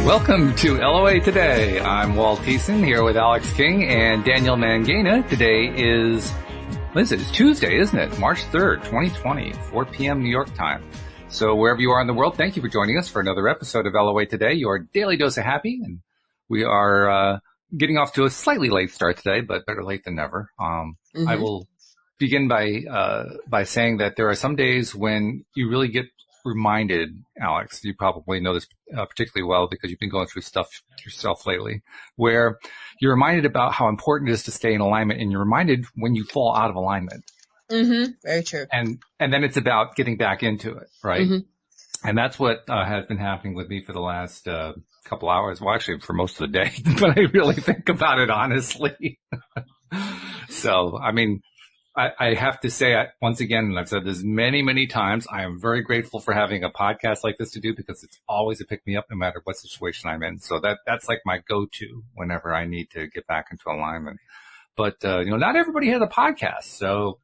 Welcome to LOA Today. I'm Walt Thiessen here with Alex King and Daniel Mangena. Today is, what is it? It's Tuesday, isn't it? March 3rd, 2020, 4 p.m. New York time. So wherever you are in the world, thank you for joining us for another episode of LOA Today, your daily dose of happy. And we are getting off to a slightly late start today, but better late than never. I will begin by saying that there are some days when you really get reminded, Alex, you probably know this particularly well because you've been going through stuff yourself lately, where you're reminded about how important it is to stay in alignment, and you're reminded when you fall out of alignment. Very true. And then it's about getting back into it, right? And that's what has been happening with me for the last couple hours. Well, actually, for most of the day, but I really think about it honestly. So, I mean, I have to say, once again, and I've said this many, many times, I am very grateful for having a podcast like this to do because it's always a pick-me-up no matter what situation I'm in. So that's like my go-to whenever I need to get back into alignment. But, not everybody has a podcast. So,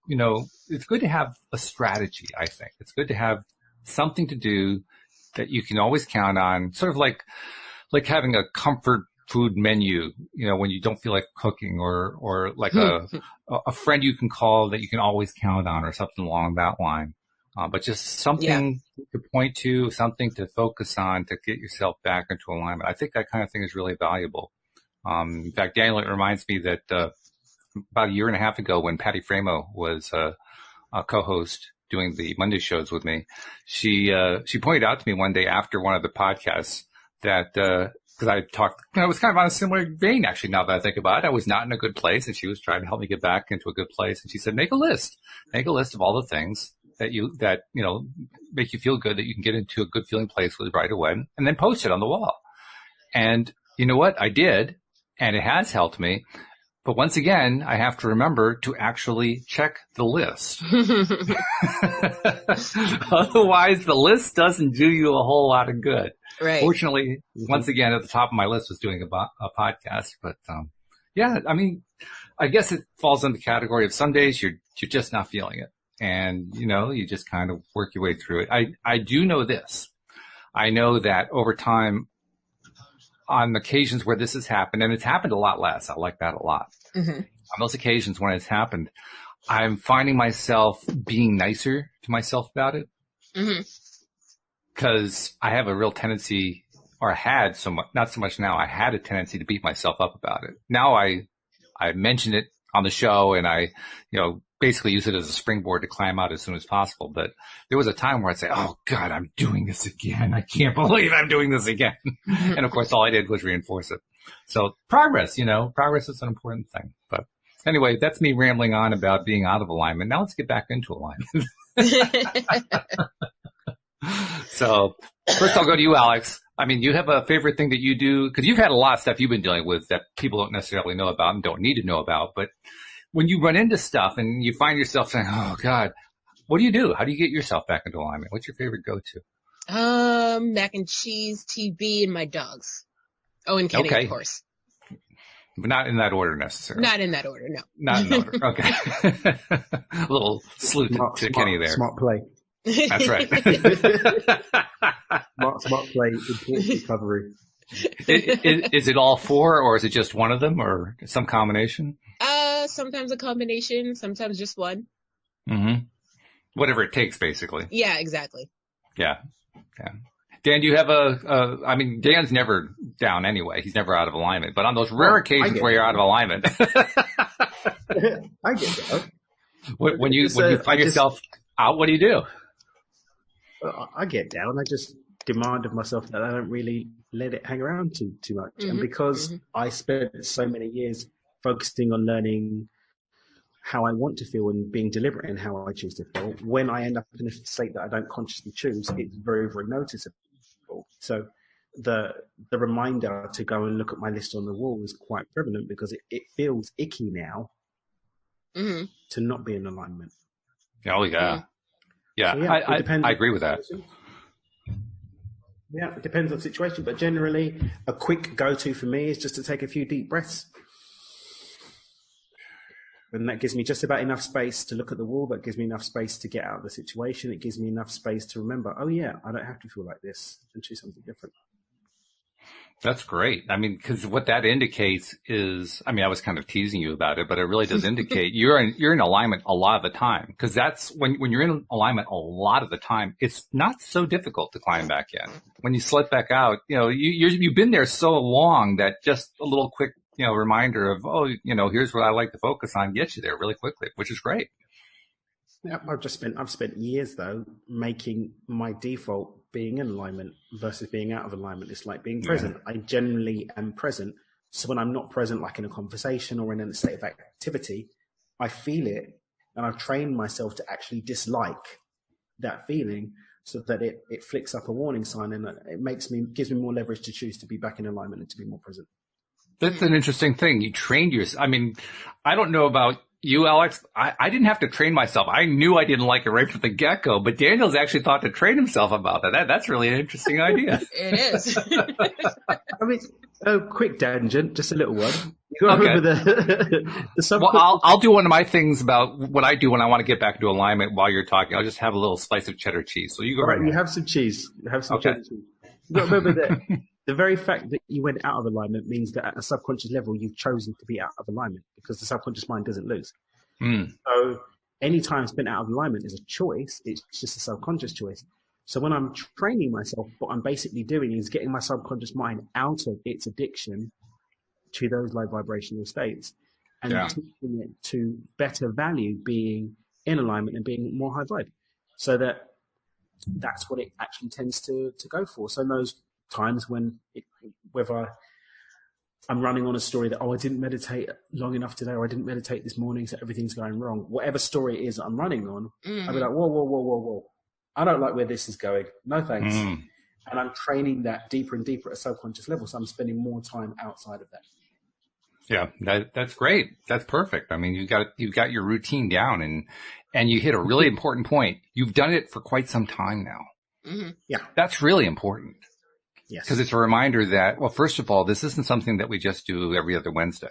it's good to have a strategy, I think. It's good to have something to do that you can always count on, sort of like having a comfort food menu, when you don't feel like cooking, or like a friend you can call that you can always count on, or something along that line. But just something to point to, something to focus on to get yourself back into alignment. I think that kind of thing is really valuable. In fact, Daniel, it reminds me that about a year and a half ago when Patty Framo was a co-host doing the Monday shows with me, she pointed out to me one day after one of the podcasts that because I was kind of on a similar vein, actually, now that I think about it. I was not in a good place, and she was trying to help me get back into a good place. And she said, make a list of all the things that make you feel good, that you can get into a good feeling place with right away, and then post it on the wall. And you know what? I did, and it has helped me. But once again, I have to remember to actually check the list. Otherwise, the list doesn't do you a whole lot of good. Right. Fortunately, once again, at the top of my list was doing a podcast. But I mean, I guess it falls in the category of some days you're just not feeling it. And, you just kind of work your way through it. I do know this. I know that over time, on occasions where this has happened, and it's happened a lot less. I like that a lot. On those occasions when it's happened, I'm finding myself being nicer to myself about it. Because I have a real tendency, or had so much, not so much now, I had a tendency to beat myself up about it. Now I mention it on the show, and I, basically use it as a springboard to climb out as soon as possible. But there was a time where I'd say, oh God, I'm doing this again. I can't believe I'm doing this again. And of course, all I did was reinforce it. So progress is an important thing. But anyway, that's me rambling on about being out of alignment. Now let's get back into alignment. So first I'll go to you, Alex. I mean, you have a favorite thing that you do, because you've had a lot of stuff you've been dealing with that people don't necessarily know about and don't need to know about. But when you run into stuff and you find yourself saying, oh God, what do you do? How do you get yourself back into alignment? What's your favorite go-to? Mac and cheese, TV, and my dogs. Oh, and Kenny, of course. But not in that order necessarily. Not in that order, no. Not in order. Okay. A little salute to Kenny there. Smart play. That's right. Smart play, important recovery. Is it all four, or is it just one of them, or some combination? Sometimes a combination, sometimes just one. Whatever it takes, basically. Yeah, exactly. Yeah. Dan, do you have I mean, Dan's never down anyway. He's never out of alignment. But on those rare occasions where you're out of alignment. I get that. When you find yourself out, what do you do? I get down. I just demand of myself that I don't really let it hang around too much. And because I spent so many years focusing on learning how I want to feel and being deliberate in how I choose to feel, when I end up in a state that I don't consciously choose, it's very, very noticeable. So the reminder to go and look at my list on the wall is quite prevalent because it feels icky now to not be in alignment. Oh, yeah. Yeah, so, I agree with that. Yeah, it depends on the situation, but generally a quick go-to for me is just to take a few deep breaths. And that gives me just about enough space to look at the wall. That gives me enough space to get out of the situation. It gives me enough space to remember, oh yeah, I don't have to feel like this, and choose something different. That's great. I mean, because what that indicates is, I mean, I was kind of teasing you about it, but it really does indicate you're in alignment a lot of the time. Because that's when you're in alignment a lot of the time, it's not so difficult to climb back in. When you slip back out, you've been there so long that just a little quick, reminder of, here's what I like to focus on gets you there really quickly, which is great. Yeah, I've spent years though making my default being in alignment versus being out of alignment. It's like being present. I generally am present. So when I'm not present, like in a conversation or in a state of activity, I feel it, and I've trained myself to actually dislike that feeling so that it flicks up a warning sign, and it gives me more leverage to choose to be back in alignment and to be more present. That's an interesting thing. You trained yourself. I mean, I don't know about you, Alex. I didn't have to train myself. I knew I didn't like it right from the get-go, but Daniel's actually thought to train himself about that. That's really an interesting idea. It is. I mean, quick tangent, just a little one. You got to remember the Well, I'll do one of my things about what I do when I want to get back into alignment while you're talking. I'll just have a little slice of cheddar cheese. So you go right. You have some cheese. Cheddar cheese. You got to remember that the very fact that you went out of alignment means that at a subconscious level, you've chosen to be out of alignment because the subconscious mind doesn't lose. So any time spent out of alignment is a choice. It's just a subconscious choice. So when I'm training myself, what I'm basically doing is getting my subconscious mind out of its addiction to those low vibrational states and teaching it to better value being in alignment and being more high vibe. So that's what it actually tends to go for. So in those times when whether I'm running on a story that, I didn't meditate long enough today, or I didn't meditate this morning, so everything's going wrong. Whatever story it is that I'm running on, I'll be like, whoa. I don't like where this is going. No thanks. And I'm training that deeper and deeper at a subconscious level. So I'm spending more time outside of that. Yeah, that's great. That's perfect. I mean, you've got your routine down, and you hit a really important point. You've done it for quite some time now. Yeah. That's really important. Yes. Because it's a reminder that, well, first of all, this isn't something that we just do every other Wednesday.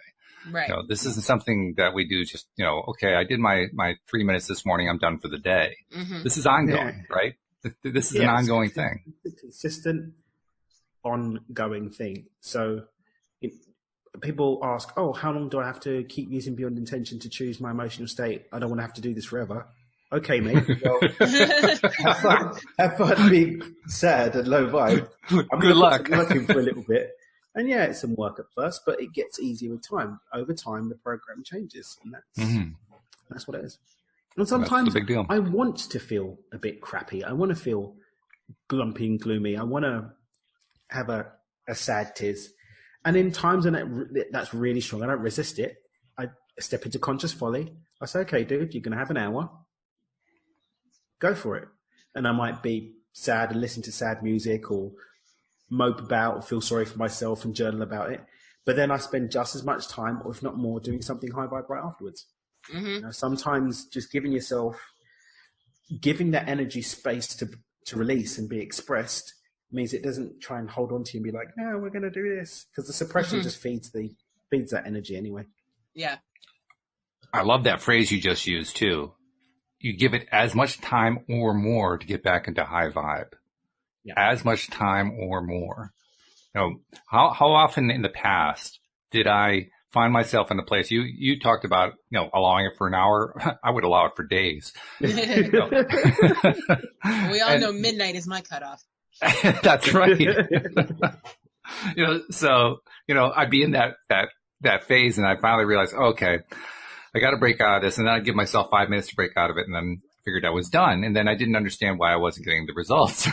Right. This isn't something that we do just, okay, I did my 3 minutes this morning, I'm done for the day. This is ongoing, right? This is an ongoing thing. It's a consistent, ongoing thing. So people ask, how long do I have to keep using Beyond Intention to choose my emotional state? I don't want to have to do this forever. Okay, mate. Well, have fun being sad and low vibe. Good luck. Working for a little bit. And yeah, it's some work at first, but it gets easier with time. Over time, the program changes, and that's what it is. And sometimes big deal. I want to feel a bit crappy. I want to feel glumpy and gloomy. I want to have a sad tiz. And in times when that's really strong, I don't resist it. I step into conscious folly. I say, okay, dude, you're going to have an hour. Go for it. And I might be sad and listen to sad music or mope about or feel sorry for myself and journal about it. But then I spend just as much time, or if not more, doing something high vibe right afterwards. Sometimes just giving that energy space to release and be expressed means it doesn't try and hold on to you and be like, no, we're going to do this. Because the suppression just feeds that energy anyway. Yeah. I love that phrase you just used too. You give it as much time or more to get back into high vibe. Yeah. As much time or more. How often in the past did I find myself in a place you talked about, allowing it for an hour? I would allow it for days. We all know midnight is my cutoff. That's right. So I'd be in that phase, and I finally realized, okay, I got to break out of this, and then I'd give myself 5 minutes to break out of it, and then figured I was done. And then I didn't understand why I wasn't getting the results.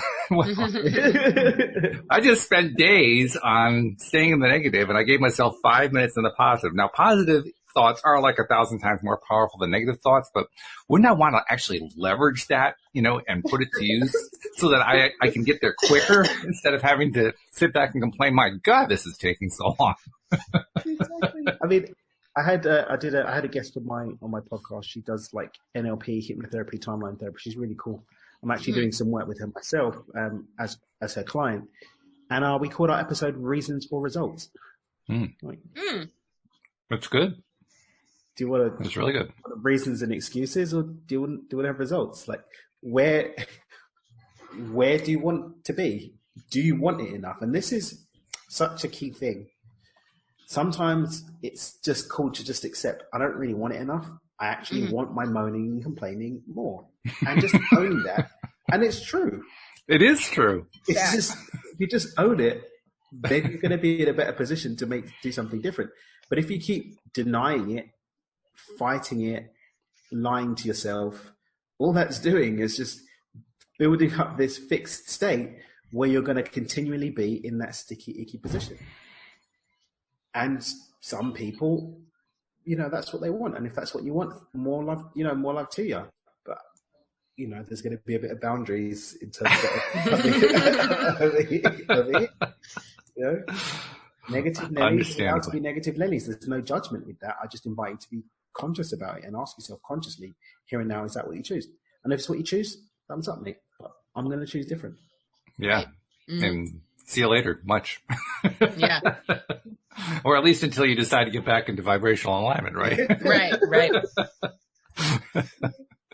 I just spent days on staying in the negative, and I gave myself 5 minutes in the positive. Now, positive thoughts are like 1,000 times more powerful than negative thoughts, but wouldn't I want to actually leverage that, and put it to use so that I can get there quicker instead of having to sit back and complain, my God, this is taking so long. Exactly. I mean, I had a guest on my podcast. She does like NLP, hypnotherapy, timeline therapy. She's really cool. I'm actually doing some work with her myself as her client, and we called our episode "Reasons or Results." That's good. Do you want to? That's really good. Reasons and excuses, or do you want to have results? Like where do you want to be? Do you want it enough? And this is such a key thing. Sometimes it's just cool to just accept, I don't really want it enough. I actually want my moaning and complaining more. And just own that. And it's true. It is true. It's just, if you just own it, then you're going to be in a better position to do something different. But if you keep denying it, fighting it, lying to yourself, all that's doing is just building up this fixed state where you're going to continually be in that sticky, icky position. And some people, that's what they want. And if that's what you want, more love to you. But, there's going to be a bit of boundaries in terms of it. Negative Nellies are to be negative lilies. There's no judgment with that. I just invite you to be conscious about it and ask yourself consciously, here and now, is that what you choose? And if it's what you choose, thumbs up, mate. But I'm going to choose different. Yeah. And see you later. Much. Yeah. Or at least until you decide to get back into vibrational alignment, right? Right.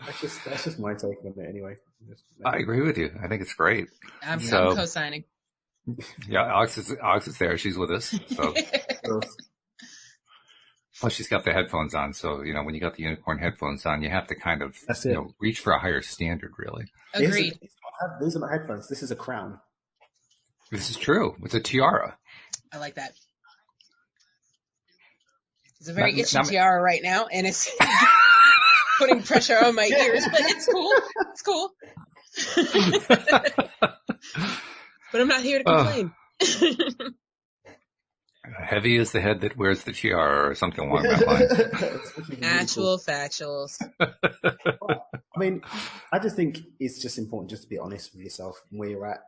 That's just my take on it anyway. I agree with you. I think it's great. I'm co-signing. Yeah, Alex is there. She's with us. So. Plus, she's got the headphones on. So, when you got the unicorn headphones on, you have to kind of reach for a higher standard, really. Agreed. These are not headphones. This is a crown. This is true. It's a tiara. I like that. It's a very itchy tiara right now, and it's putting pressure on my ears, but it's cool. It's cool. But I'm not here to complain. Heavy is the head that wears the tiara, or something along that line. Actual factuals. I mean, I just think it's just important just to be honest with yourself and where you're at.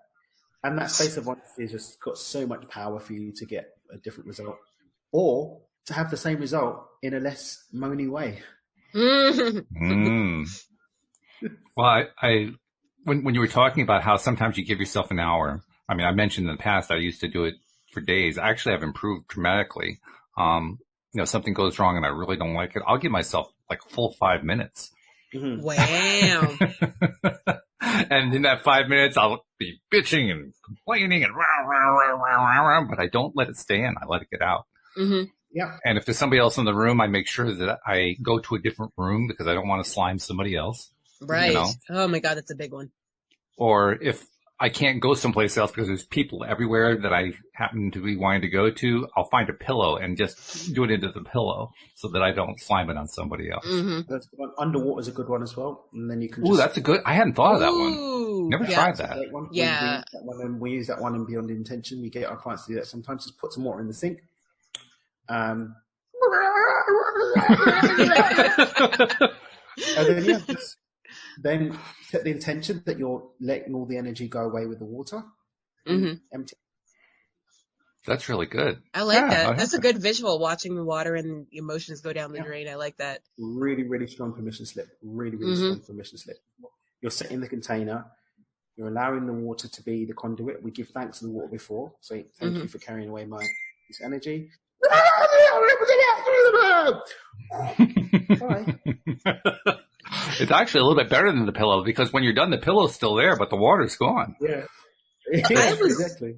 And that space of honesty has just got so much power for you to get a different result, or to have the same result in a less moany way. Well, when you were talking about how sometimes you give yourself an hour, I mean, I mentioned in the past I used to do it for days. I actually have improved dramatically. Something goes wrong and I really don't like it. I'll give myself like a full 5 minutes. Wow. And in that 5 minutes, I'll be bitching and complaining and but I don't let it stay in. I let it get out. Yeah. And if there's somebody else in the room, I make sure that I go to a different room because I don't want to slime somebody else. Right. Oh my God, that's a big one. Or if I can't go someplace else because there's people everywhere that I happen to be wanting to go to, I'll find a pillow and just do it into the pillow so that I don't slime it on somebody else. That's good one. Underwater is a good one as well. And then you can that's a good, I hadn't thought of that one. Never tried that. Yeah. We use that one in Beyond Intention. We get our clients to do that sometimes. Just put some water in the sink. And then set the intention that you're letting all the energy go away with the water. Empty. That's really good. I like that. That's a good visual, watching the water and the emotions go down the drain. I like that. Really, really strong permission slip. Really, really strong permission slip. You're setting the container. You're allowing the water to be the conduit. We give thanks to the water before. So thank you for carrying away this energy. It's actually a little bit better than the pillow because when you're done, the pillow's still there, but the water's gone. Yeah, exactly.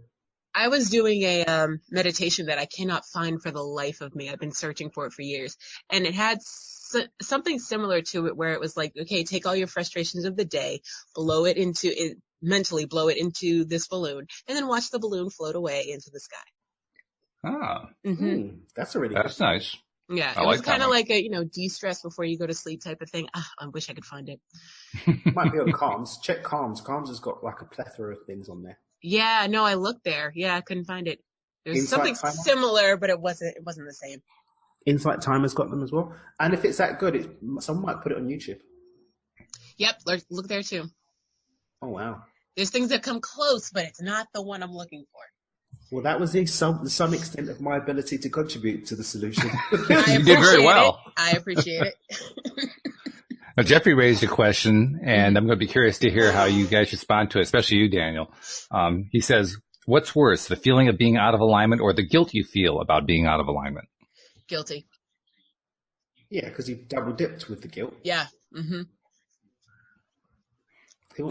I was doing a meditation that I cannot find for the life of me. I've been searching for it for years, and it had something similar to it where it was like, okay, take all your frustrations of the day, mentally blow it into this balloon, and then watch the balloon float away into the sky. Ah, that's nice. Yeah, it was kind of like a, de-stress before you go to sleep type of thing. I wish I could find it. Might be on Calms. Check Calms. Calms has got like a plethora of things on there. Yeah, no, I looked there. Yeah, I couldn't find it. There's something similar, but it wasn't the same. Insight Timer's got them as well. And if it's that good, someone might put it on YouTube. Yep, look there too. Oh, wow. There's things that come close, but it's not the one I'm looking for. Well, that was some extent of my ability to contribute to the solution. You did very well. I appreciate it. Now, Jeffrey raised a question, and I'm going to be curious to hear how you guys respond to it, especially you, Daniel. He says, what's worse, the feeling of being out of alignment or the guilt you feel about being out of alignment? Guilty. Yeah, because you double dipped with the guilt. Yeah. Of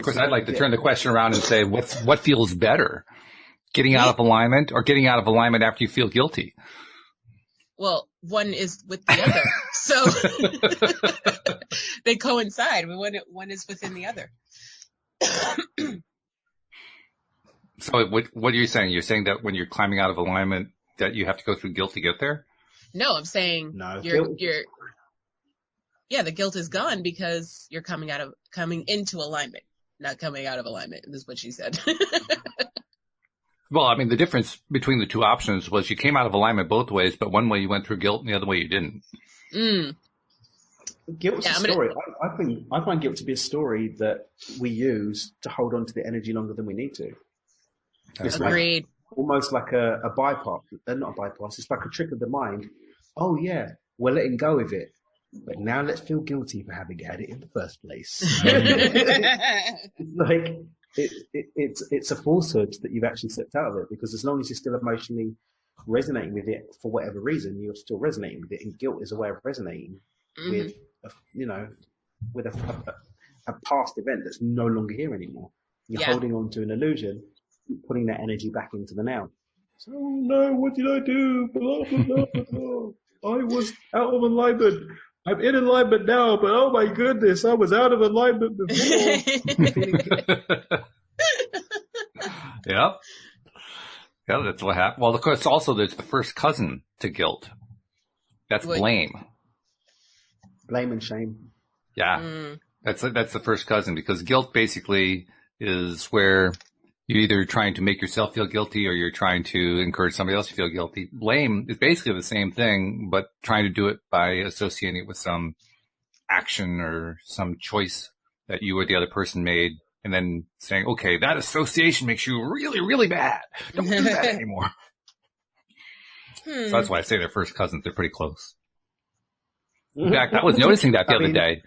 course, I'd like to turn the question around and say, what feels better? Getting out of alignment, or getting out of alignment after you feel guilty? Well, one is with the other. So they coincide. One is within the other. So what are you saying? You're saying that when you're climbing out of alignment that you have to go through guilt to get there? No, I'm saying the guilt is gone because you're coming into alignment, not coming out of alignment. This is what she said. Well, I mean, the difference between the two options was you came out of alignment both ways, but one way you went through guilt and the other way you didn't. Guilt's a story. I find guilt to be a story that we use to hold on to the energy longer than we need to. It's Agreed. Almost like a bypass. Not a bypass. It's like a trick of the mind. Oh yeah, we're letting go of it, but now let's feel guilty for having had it in the first place. It's like it's a falsehood that you've actually stepped out of it, because as long as you're still emotionally resonating with it for whatever reason, you're still resonating with it, and guilt is a way of resonating with a past event that's no longer here anymore. You're holding on to an illusion, putting that energy back into the now. So, oh no, what did I do? Blah, blah, blah, blah, blah. I was out of alignment. I'm in alignment now, but oh my goodness, I was out of alignment before. Yep. Yeah, that's what happened. Well, of course, also there's the first cousin to guilt. That's blame. Blame and shame. Yeah. That's the first cousin, because guilt basically is where you're either trying to make yourself feel guilty or you're trying to encourage somebody else to feel guilty. Blame is basically the same thing, but trying to do it by associating it with some action or some choice that you or the other person made, and then saying, okay, that association makes you really, really bad. Don't do that anymore. So that's why I say they're first cousins. They're pretty close. In fact, I was noticing that the other day.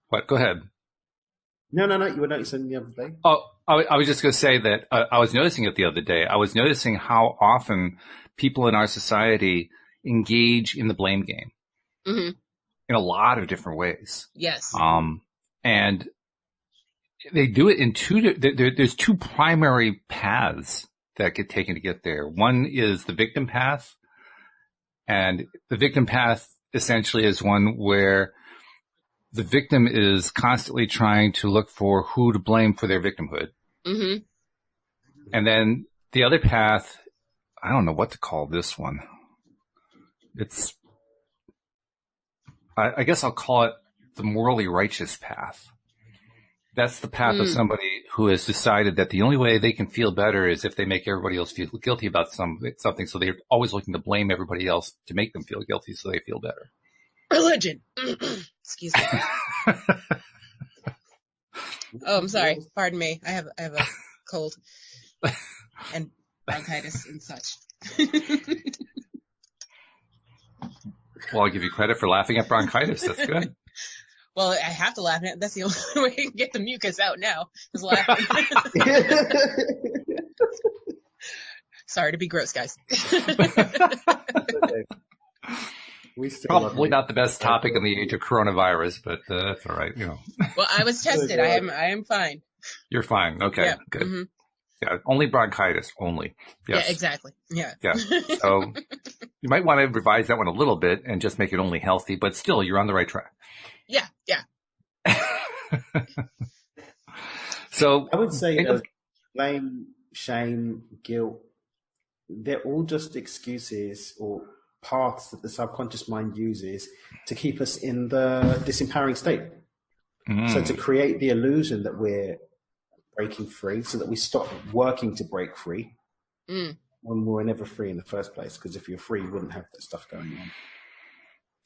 What? Go ahead. No. You were noticing the other day? Oh, I was just going to say that I was noticing it the other day. I was noticing how often people in our society engage in the blame game in a lot of different ways. Yes. And they do it in there's two primary paths that get taken to get there. One is the victim path. And the victim path essentially is one where the victim is constantly trying to look for who to blame for their victimhood. Mm-hmm. And then the other path, I don't know what to call this one. I guess I'll call it the morally righteous path. That's the path of somebody who has decided that the only way they can feel better is if they make everybody else feel guilty about something. So they're always looking to blame everybody else to make them feel guilty so they feel better. Religion. Excuse me. Oh, I'm sorry. Pardon me. I have a cold and bronchitis and such. Well, I'll give you credit for laughing at bronchitis. That's good. Well, I have to laugh at it. That's the only way to get the mucus out now, is laughing. Sorry to be gross, guys. Probably not the best topic in the age of coronavirus, but that's all right. Well, I was tested. I am fine. You're fine. Okay, yeah. Good. Mm-hmm. Yeah, only bronchitis, only. Yes. Yeah, exactly. Yeah. Yeah. So you might want to revise that one a little bit and just make it only healthy, but still, you're on the right track. Yeah. So I would say blame, shame, guilt, they're all just excuses or paths that the subconscious mind uses to keep us in the disempowering state. So to create the illusion that we're breaking free, so that we stop working to break free when we're never free in the first place. Because if you're free, you wouldn't have that stuff going on.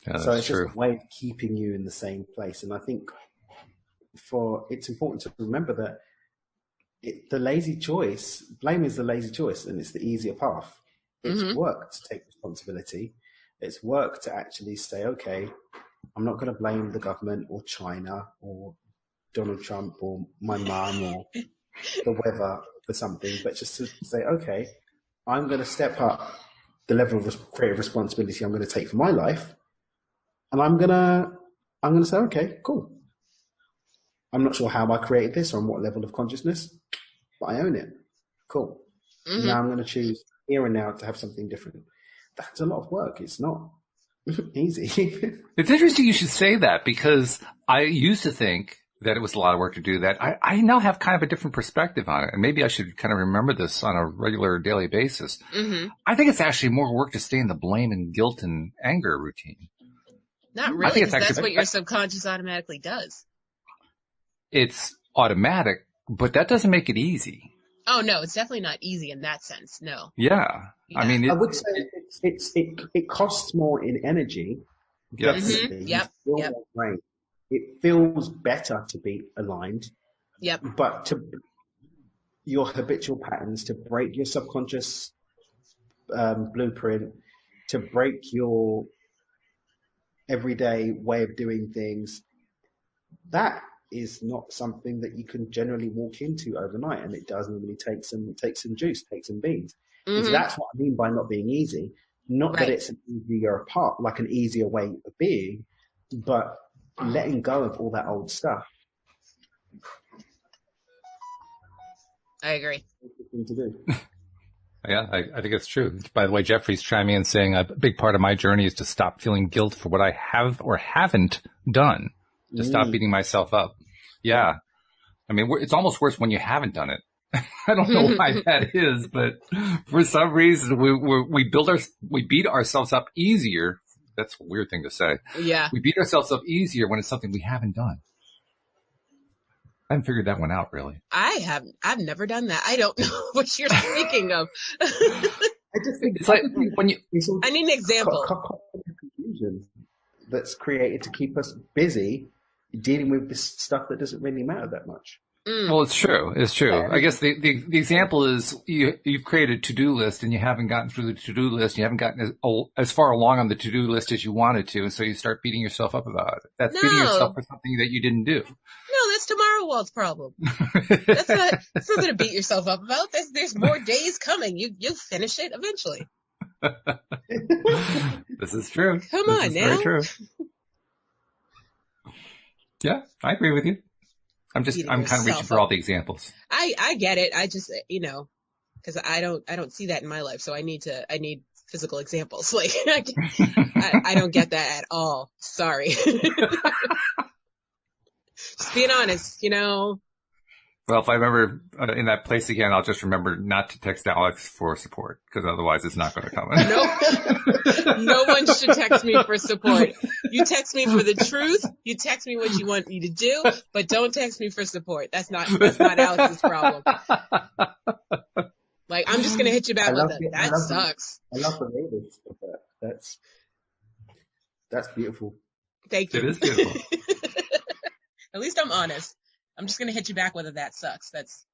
Yeah, so it's true. just a way of keeping you in the same place. And I think it's important to remember that the lazy choice, blame is the lazy choice, and it's the easier path. It's work to take responsibility. It's work to actually say, okay, I'm not going to blame the government or China or Donald Trump or my mum or the weather for something, but just to say, okay, I'm going to step up the level of creative responsibility I'm going to take for my life. And I'm going to say, okay, cool. I'm not sure how I created this or on what level of consciousness, but I own it. Cool. Now I'm going to choose here and now to have something different. That's a lot of work. It's not easy. It's interesting you should say that, because I used to think that it was a lot of work to do that. I now have kind of a different perspective on it, and maybe I should kind of remember this on a regular daily basis. I think it's actually more work to stay in the blame and guilt and anger routine. Not really, because that's what your subconscious automatically does. It's automatic, but that doesn't make it easy. Oh, no, it's definitely not easy in that sense. No. Yeah. I mean, I would say it costs more in energy. Definitely. Yep. It feels better to be aligned. Yep. But to your habitual patterns, to break your subconscious blueprint, to break your everyday way of doing things, that is not something that you can generally walk into overnight, and it does normally take some juice, take some beans. So that's what I mean by not being easy. Not that it's an easier part, like an easier way of being, but letting go of all that old stuff. I agree. Thing to do. Yeah, I think it's true. By the way, Jeffrey's chiming in saying a big part of my journey is to stop feeling guilt for what I have or haven't done. To stop beating myself up. Yeah. I mean, it's almost worse when you haven't done it. I don't know why that is, but for some reason we beat ourselves up easier. That's a weird thing to say. Yeah. We beat ourselves up easier when it's something we haven't done. I haven't figured that one out, really. I've never done that. I don't know what you're speaking of. I just think it's like when you. I need an example. Confusion that's created to keep us busy dealing with this stuff that doesn't really matter that much. Well, it's true. It's true. Yeah. I guess the example is you've created a to-do list and you haven't gotten through the to-do list. You haven't gotten as far along on the to-do list as you wanted to. And so you start beating yourself up about it. That's beating yourself for something that you didn't do. No, that's Tomorrow Walt's problem. That's nothing to beat yourself up about. There's more days coming. You'll finish it eventually. This is true. Come on now. Very true. Yeah, I agree with you. I'm kind of reaching for all the examples. I get it. I just, because I don't see that in my life. So I need physical examples. Like I don't get that at all. Sorry. Just being honest, Well, if I remember in that place again, I'll just remember not to text Alex for support, because otherwise it's not going to come in. No one should text me for support. You text me for the truth. You text me what you want me to do, but don't text me for support. That's not Alex's problem. Like, I'm just going to hit you back with it. That sucks. I love the latest of that. That's beautiful. Thank you. It is beautiful. At least I'm honest. I'm just going to hit you back with it. That sucks. That's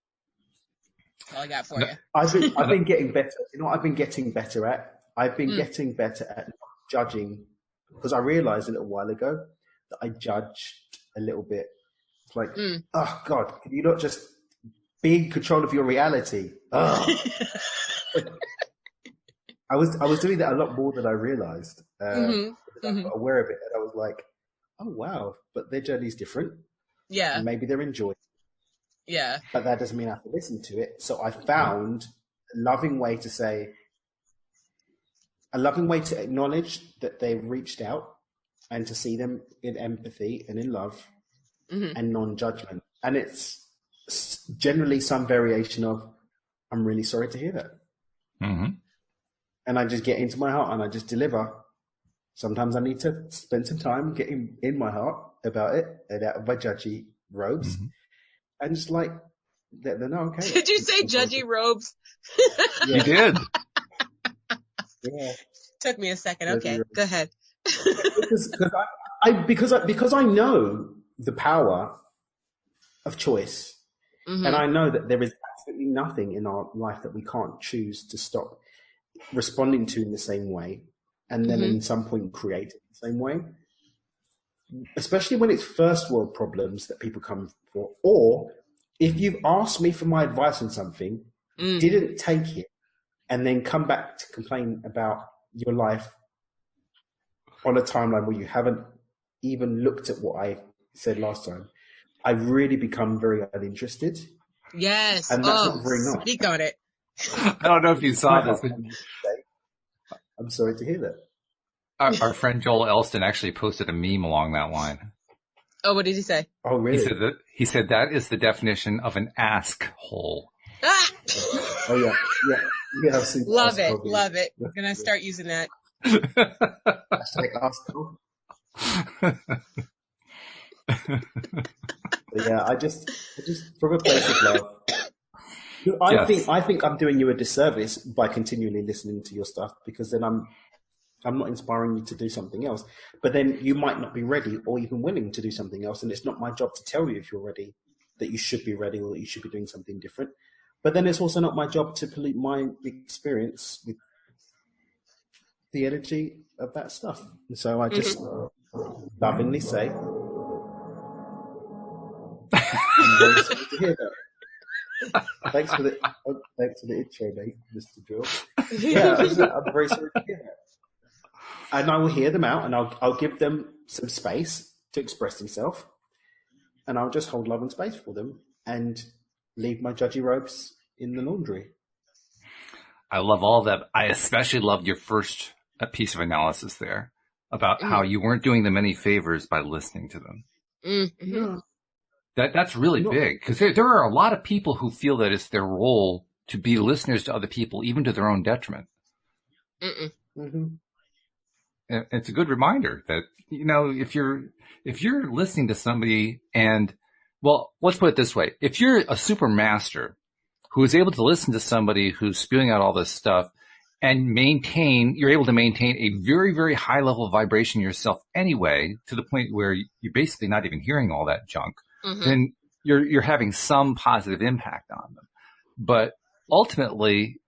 all I got for you. I've been getting better. You know what I've been getting better at? I've been getting better at judging, because I realized a little while ago that I judged a little bit. It's like, oh God, can you not just be in control of your reality? Oh. I was doing that a lot more than I realized. I got aware of it, and I was like, oh wow, but their journey's different. Yeah. And maybe they're enjoying it. Yeah. But that doesn't mean I have to listen to it. So I found a loving way to acknowledge that they've reached out, and to see them in empathy and in love and non-judgment. And it's generally some variation of, I'm really sorry to hear that. And I just get into my heart and I just deliver. Sometimes I need to spend some time getting in my heart about it and out of my judgy robes, and just like let them know. Okay. Did you say judgy robes? You did. Yeah. Took me a second. Okay, go ahead. because I know the power of choice, and I know that there is absolutely nothing in our life that we can't choose to stop responding to in the same way, and then in some point create it the same way. Especially when it's first world problems that people come for, or if you've asked me for my advice on something, didn't take it, and then come back to complain about your life on a timeline where you haven't even looked at what I said last time, I really become very uninterested. Yes. And that's not very nice. Speak on it. I don't know if you saw this, but I'm sorry to hear that. our friend Joel Elston actually posted a meme along that line. Oh, what did he say? Oh, really? He said that is the definition of an ask hole. Ah! Oh, yeah. I've seen Love it. I'm going to start using that. Hashtag ask hole. But yeah, I just from a place of love. I think I'm doing you a disservice by continually listening to your stuff, because then I'm not inspiring you to do something else. But then you might not be ready or even willing to do something else, and it's not my job to tell you if you're ready, that you should be ready or that you should be doing something different. But then it's also not my job to pollute my experience with the energy of that stuff. And so I just lovingly say, I'm very sorry to hear that. Thanks for the intro, mate, Mr. Joel. Yeah, I'm very sorry to hear that. And I will hear them out, and I'll give them some space to express themselves, and I'll just hold love and space for them and leave my judgy robes in the laundry. I love all that. I especially loved your first piece of analysis there about how you weren't doing them any favors by listening to them. Mm-hmm. That's really big, because there are a lot of people who feel that it's their role to be listeners to other people, even to their own detriment. Mm-hmm. And it's a good reminder that, if you're listening to somebody and, well, let's put it this way. If you're a super master who is able to listen to somebody who's spewing out all this stuff and you're able to maintain a very, very high level of vibration yourself anyway, to the point where you're basically not even hearing all that junk, then you're having some positive impact on them. But ultimately,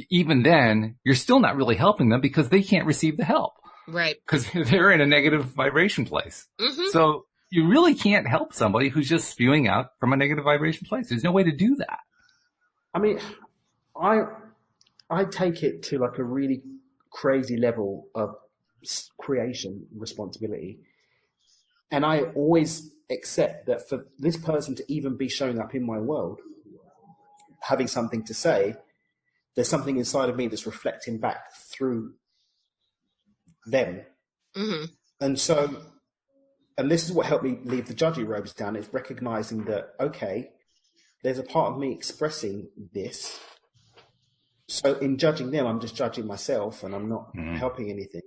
even then, you're still not really helping them because they can't receive the help. Right. Because they're in a negative vibration place. So you really can't help somebody who's just spewing out from a negative vibration place. There's no way to do that. I mean, I take it to like a really crazy level of creation responsibility. And I always accept that for this person to even be showing up in my world, having something to say, there's something inside of me that's reflecting back through them. And this is what helped me leave the judgy robes down, is recognizing that, okay, there's a part of me expressing this. So in judging them, I'm just judging myself, and I'm not helping anything.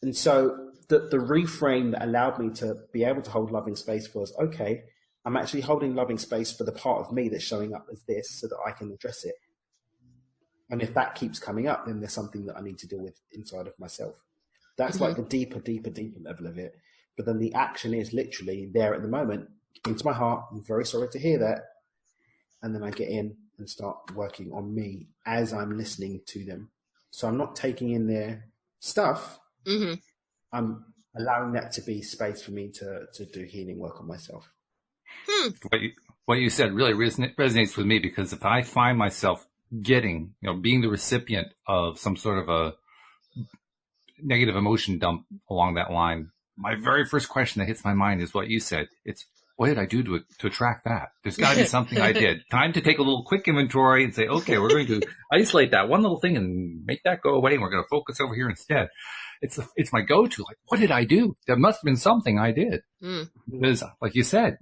And so the reframe that allowed me to be able to hold loving space was, okay, I'm actually holding loving space for the part of me that's showing up as this, so that I can address it. And if that keeps coming up, then there's something that I need to deal with inside of myself. That's like the deeper level of it. But then the action is literally there at the moment, into my heart. I'm very sorry to hear that. And then I get in and start working on me as I'm listening to them. So I'm not taking in their stuff. I'm allowing that to be space for me to do healing work on myself. What you said really resonates with me, because if I find myself being the recipient of some sort of a negative emotion dump along that line, my very first question that hits my mind is what you said. It's, what did I do to attract that? There's got to be something I did. Time to take a little quick inventory and say, okay, we're going to isolate that one little thing and make that go away, and we're going to focus over here instead. It's my go-to. Like, what did I do? There must have been something I did. Because, like you said,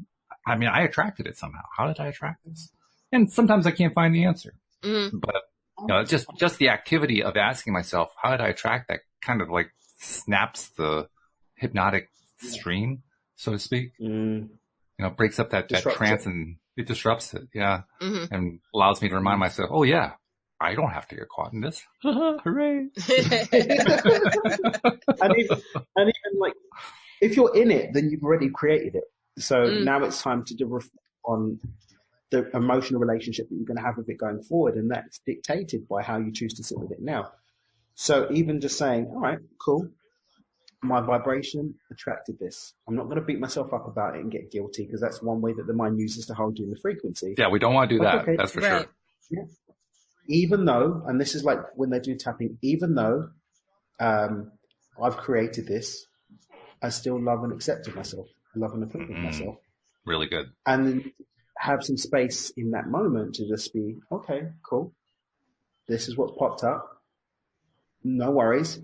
I mean, I attracted it somehow. How did I attract this? And sometimes I can't find the answer. But just the activity of asking myself, how did I attract that, kind of like snaps the hypnotic stream, so to speak. Breaks up that trance, and it disrupts it. And allows me to remind myself, oh yeah, I don't have to get caught in this. Hooray. and even like, if you're in it, then you've already created it. So now it's time to reflect on the emotional relationship that you're going to have with it going forward. And that's dictated by how you choose to sit with it now. So even just saying, all right, cool, my vibration attracted this. I'm not going to beat myself up about it and get guilty, because that's one way that the mind uses to hold you in the frequency. Yeah, we don't want to do that. Okay, that's for sure. Yeah. Even though, and this is like when they do tapping, even though I've created this, I still love and accept myself. I love and approve of myself. Really good. And then have some space in that moment to just be, okay, cool. This is what popped up. No worries.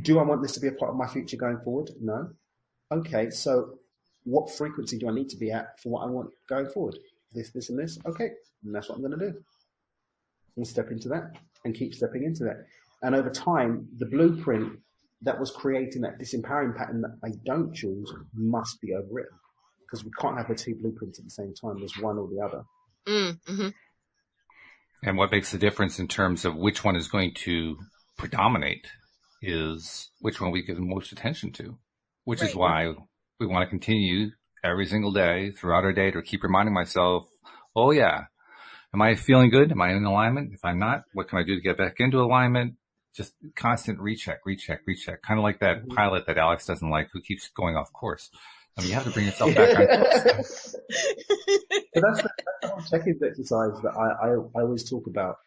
Do I want this to be a part of my future going forward? No. Okay, so what frequency do I need to be at for what I want going forward? This, and this. Okay, and that's what I'm going to do. And step into that and keep stepping into that. And over time, the blueprint that was creating that disempowering pattern that I don't choose must be overwritten, because we can't have the two blueprints at the same time. There's one or the other. Mm-hmm. And what makes the difference in terms of which one is going to predominate is which one we give the most attention to, which is why we want to continue every single day throughout our day to keep reminding myself, oh yeah, am I feeling good? Am I in alignment? If I'm not, what can I do to get back into alignment? Just constant recheck. Kind of like that pilot that Alex doesn't like who keeps going off course. I mean, you have to bring yourself back on course. But that's the whole check-in exercise that I always talk about.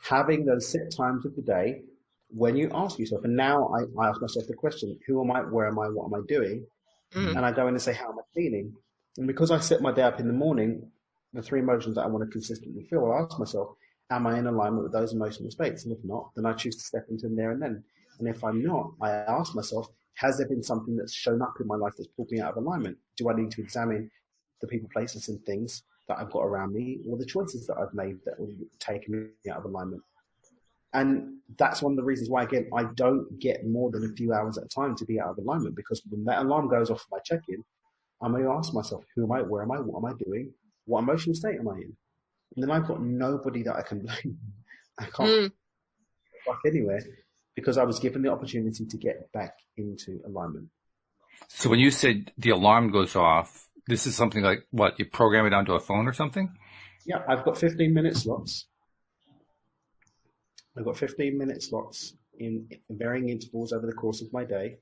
Having those set times of the day when you ask yourself, and now I ask myself the question, who am I, where am I, what am I doing? And I go in and say, how am I feeling? And because I set my day up in the morning, the three emotions that I want to consistently feel, I ask myself, am I in alignment with those emotional states? And if not, then I choose to step into them there and then. And if I'm not, I ask myself, has there been something that's shown up in my life that's pulled me out of alignment? Do I need to examine the people, places, and things that I've got around me, or the choices that I've made that will take me out of alignment? And that's one of the reasons why, again, I don't get more than a few hours at a time to be out of alignment, because when that alarm goes off for my check-in, I'm going to ask myself, who am I, where am I, what am I doing, what emotional state am I in? And then I've got nobody that I can blame. I can't fuck anywhere, because I was given the opportunity to get back into alignment. So when you said the alarm goes off, this is something like what? You program it onto a phone or something? Yeah, I've got 15-minute slots. I've got 15-minute slots in varying intervals over the course of my day.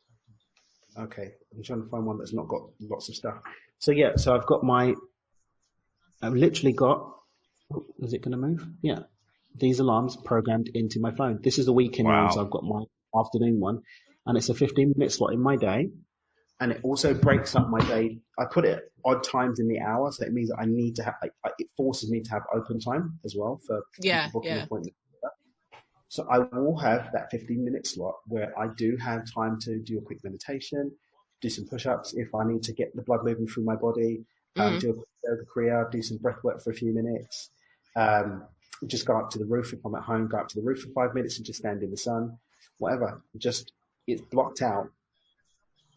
Okay, I'm trying to find one that's not got lots of stuff. So yeah, so I've literally got, is it going to move? Yeah. These alarms programmed into my phone. This is the weekend one, so I've got my afternoon one, and it's a 15-minute slot in my day. And it also breaks up my day. I put it odd times in the hour, so it means that I need to have, it forces me to have open time as well for booking appointments. So I will have that 15-minute slot where I do have time to do a quick meditation, do some push-ups if I need to get the blood moving through my body, do a quick yoga kriya, do some breath work for a few minutes, just go up to the roof if I'm at home, go up to the roof for 5 minutes and just stand in the sun, whatever. Just, it's blocked out.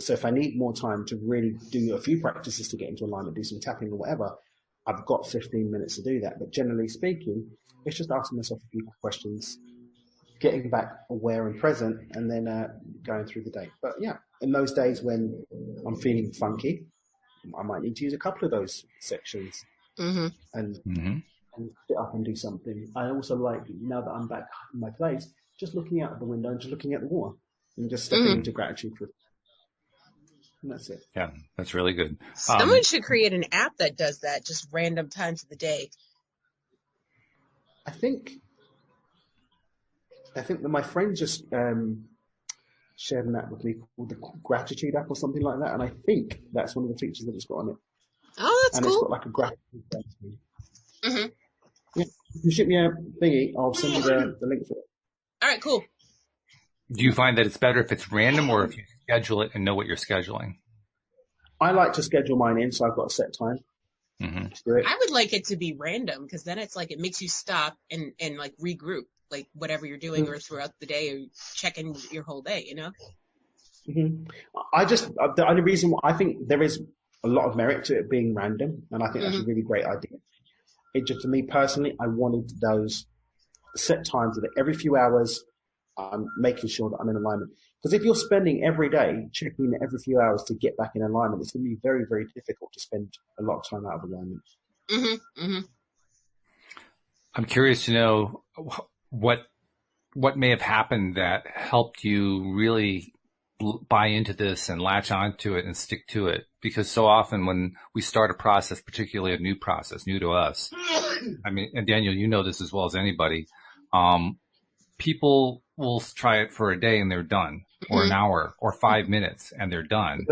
So if I need more time to really do a few practices to get into alignment, do some tapping or whatever, I've got 15 minutes to do that. But generally speaking, it's just asking myself a few questions, getting back aware and present, and then going through the day. But yeah, in those days when I'm feeling funky, I might need to use a couple of those sections and sit up and do something. I also like, now that I'm back in my place, just looking out the window and just looking at the water and just stepping into gratitude for it. And that's it. Yeah, that's really good. Someone should create an app that does that, just random times of the day. I think that my friend just shared an app with me called the Gratitude app or something like that, and I think that's one of the features that it's got on it. Oh, that's cool. And it's got like a gratitude thing. Yeah, you can shoot me a thingy. I'll send you the link for it. All right, cool. Do you find that it's better if it's random or if you schedule it and know what you're scheduling? I like to schedule mine in, so I've got a set time. I would like it to be random, because then it's like it makes you stop and like regroup, like whatever you're doing or throughout the day, or checking your whole day, you know? The only reason why I think there is a lot of merit to it being random, and I think that's a really great idea. It just, for me personally, I wanted those set times that every few hours I'm making sure that I'm in alignment. Because if you're spending every day checking every few hours to get back in alignment, it's going to be very, very difficult to spend a lot of time out of alignment. I'm curious to know what may have happened that helped you really buy into this and latch onto it and stick to it. Because so often when we start a process, particularly a new process, new to us, I mean, and Daniel, you know this as well as anybody, people will try it for a day and they're done, or an hour, or 5 minutes and they're done.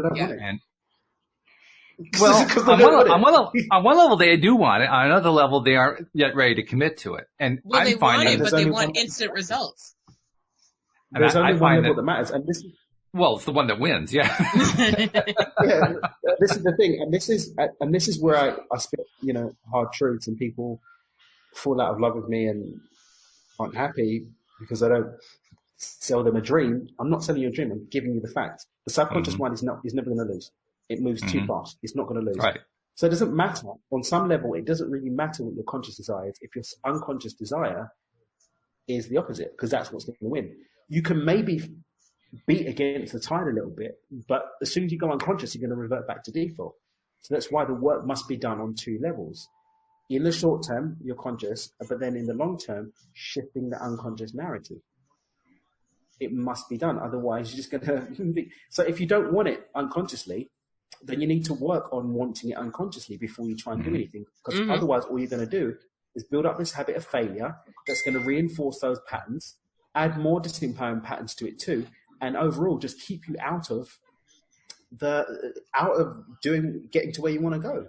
Well, on one level they do want it. On another level, they aren't yet ready to commit to it. And well, I'm they want finding, it, but they want instant results. There's only one level that matters, and this. Well, it's the one that wins. Yeah. Yeah. This is the thing, and this is where I spit, hard truths, and people fall out of love with me and aren't happy because I don't sell them a dream. I'm not selling you a dream. I'm giving you the fact. The subconscious mind is never going to lose. It moves too fast. It's not going to lose. Right. So it doesn't matter. On some level, it doesn't really matter what your conscious desire is if your unconscious desire is the opposite, because that's what's going to win. You can maybe beat against the tide a little bit, but as soon as you go unconscious, you're going to revert back to default. So that's why the work must be done on two levels. In the short term, you're conscious, but then in the long term, shifting the unconscious narrative. It must be done. Otherwise, you're just going to... So if you don't want it unconsciously, then you need to work on wanting it unconsciously before you try and do anything. Because otherwise, all you're going to do is build up this habit of failure that's going to reinforce those patterns, add more disempowering patterns to it too, and overall just keep you out of getting to where you want to go.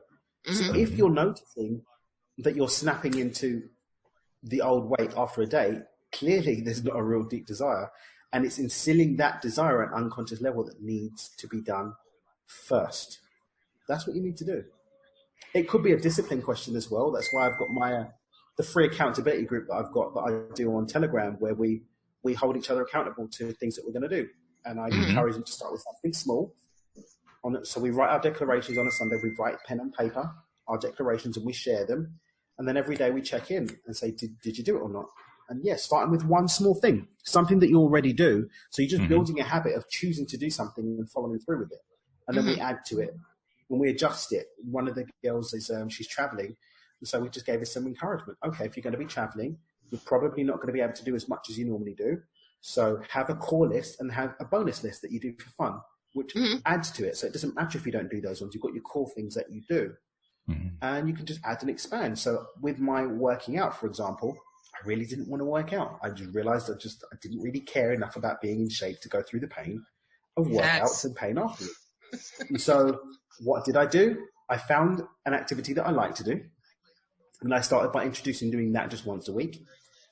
So if you're noticing that you're snapping into the old way after a day, clearly there's not a real deep desire, and it's instilling that desire at an unconscious level that needs to be done first. That's what you need to do. It could be a discipline question as well. That's why I've got my the free accountability group that I've got that I do on Telegram, where we hold each other accountable to things that we're going to do. And I encourage them to start with something small. So we write our declarations on a Sunday. We write pen and paper, our declarations, and we share them. And then every day we check in and say, did you do it or not? And yes, starting with one small thing, something that you already do. So you're just building a habit of choosing to do something and following through with it. And then we add to it and we adjust it. One of the girls is, she's traveling. And so we just gave her some encouragement. Okay, if you're going to be traveling, you're probably not going to be able to do as much as you normally do. So have a core list and have a bonus list that you do for fun, which adds to it. So it doesn't matter if you don't do those ones. You've got your core things that you do. And you can just add and expand. So with my working out, for example, I really didn't want to work out. I just realized I didn't really care enough about being in shape to go through the pain of workouts and pain afterwards. And so what did I do? I found an activity that I like to do. And I started by introducing doing that just once a week.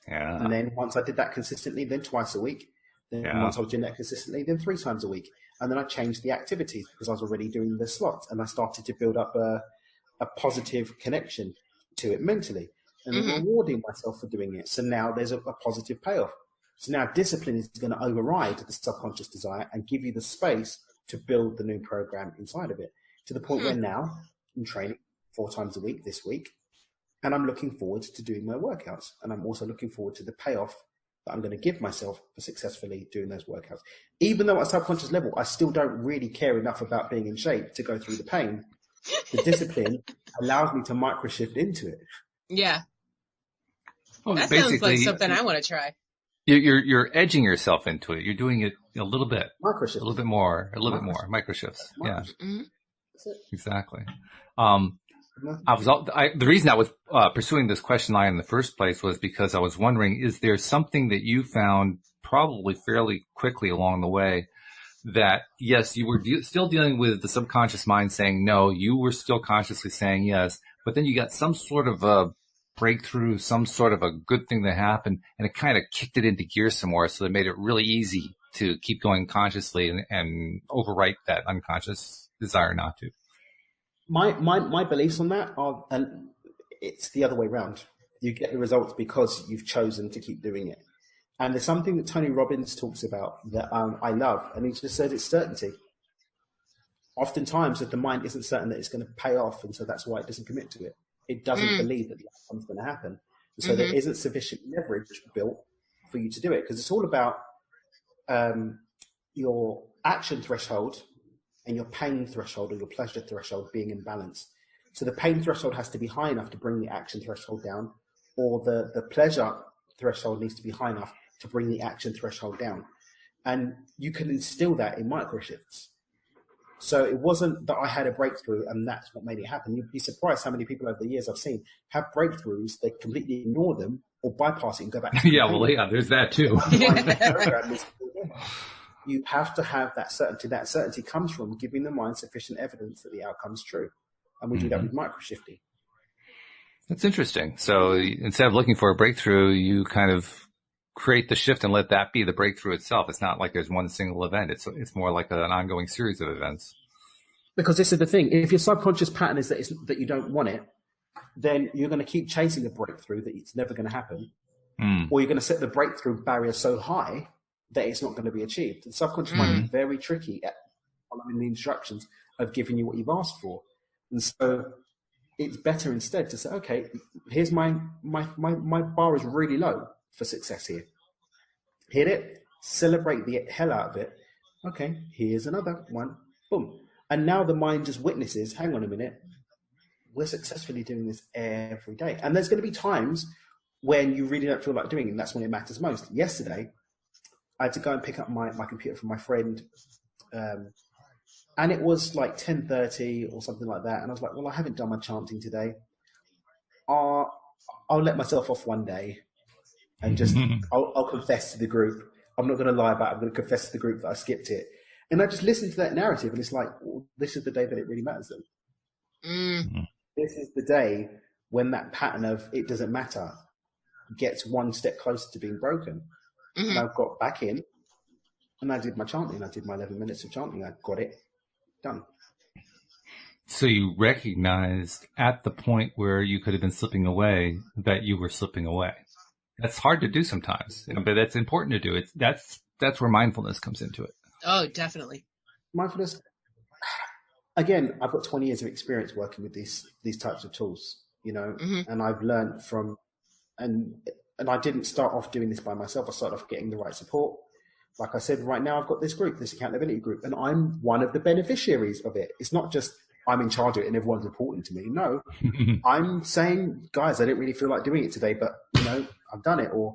Yeah. And then once I did that consistently, then twice a week. Then once I was doing that consistently, then 3 times a week. And then I changed the activities because I was already doing the slots. And I started to build up a positive connection to it mentally and rewarding myself for doing it. So now there's a positive payoff. So now discipline is going to override the subconscious desire and give you the space to build the new program inside of it, to the point where now I'm training 4 times a week this week, and I'm looking forward to doing my workouts. And I'm also looking forward to the payoff that I'm going to give myself for successfully doing those workouts. Even though at a subconscious level, I still don't really care enough about being in shape to go through the pain. The discipline allows me to micro shift into it. Yeah. Well, that sounds like something I want to try. You're edging yourself into it. You're doing it a little bit. Micro shifts. A little bit more. Micro shifts. Yeah. That's it. Exactly. The reason I was pursuing this question line in the first place was because I was wondering, is there something that you found probably fairly quickly along the way that, yes, you were still dealing with the subconscious mind saying no, you were still consciously saying yes, but then you got some sort of a breakthrough, some sort of a good thing that happened, and it kind of kicked it into gear some more, so it made it really easy to keep going consciously and overwrite that unconscious desire not to. My beliefs on that are, and it's the other way around. You get the results because you've chosen to keep doing it. And there's something that Tony Robbins talks about that I love, and he just said it's certainty. Oftentimes, if the mind isn't certain that it's going to pay off, and so that's why it doesn't commit to it. It doesn't believe that the outcome's going to happen. And so there isn't sufficient leverage built for you to do it, because it's all about your action threshold and your pain threshold or your pleasure threshold being in balance. So the pain threshold has to be high enough to bring the action threshold down, or the pleasure threshold needs to be high enough to bring the action threshold down. And you can instill that in micro shifts. So it wasn't that I had a breakthrough and that's what made it happen. You'd be surprised how many people over the years I've seen have breakthroughs, they completely ignore them or bypass it and go back to yeah, well, yeah, there's that too. you have to have that certainty. That certainty comes from giving the mind sufficient evidence that the outcome's true. And we do that with microshifting. That's interesting. So instead of looking for a breakthrough, you kind of create the shift and let that be the breakthrough itself. It's not like there's one single event. It's more like an ongoing series of events. Because this is the thing. If your subconscious pattern is that you don't want it, then you're going to keep chasing a breakthrough that it's never going to happen. Or you're going to set the breakthrough barrier so high that it's not going to be achieved. The subconscious mind is very tricky at following the instructions of giving you what you've asked for. And so it's better instead to say, okay, here's my bar is really low for success here. Hit it, celebrate the hell out of it. Okay, here's another one. Boom. And now the mind just witnesses, hang on a minute, we're successfully doing this every day. And there's going to be times when you really don't feel like doing it, and that's when it matters most. Yesterday, I had to go and pick up my computer from my friend, and it was like 10:30 or something like that. And I was like, well, I haven't done my chanting today. I'll let myself off one day and just, I'll confess to the group. I'm not going to lie about it. I'm going to confess to the group that I skipped it. And I just listened to that narrative, and it's like, well, this is the day that it really matters then. This is the day when that pattern of it doesn't matter gets one step closer to being broken. And I got back in, and I did my chanting. I did my 11 minutes of chanting. I got it done. So you recognized at the point where you could have been slipping away that you were slipping away. That's hard to do sometimes, but that's important to do. That's where mindfulness comes into it. Oh, definitely. Mindfulness. Again, I've got 20 years of experience working with these types of tools, and I've learned from, and I didn't start off doing this by myself. I started off getting the right support. Like I said, right now I've got this group, this accountability group, and I'm one of the beneficiaries of it. It's not just I'm in charge of it and everyone's reporting to me. No, I'm saying, guys, I didn't really feel like doing it today, but I've done it. Or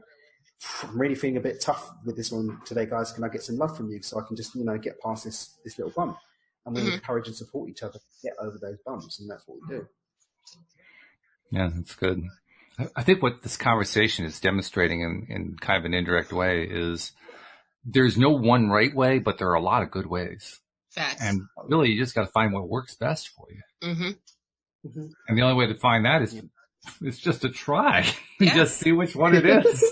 I'm really feeling a bit tough with this one today, guys. Can I get some love from you so I can just, get past this little bump? And we encourage and support each other to get over those bumps, and that's what we do. Yeah, that's good. I think what this conversation is demonstrating in kind of an indirect way is there's no one right way, but there are a lot of good ways. Facts. And really, you just got to find what works best for you. And the only way to find that is just to try. Yeah. Just see which one it is.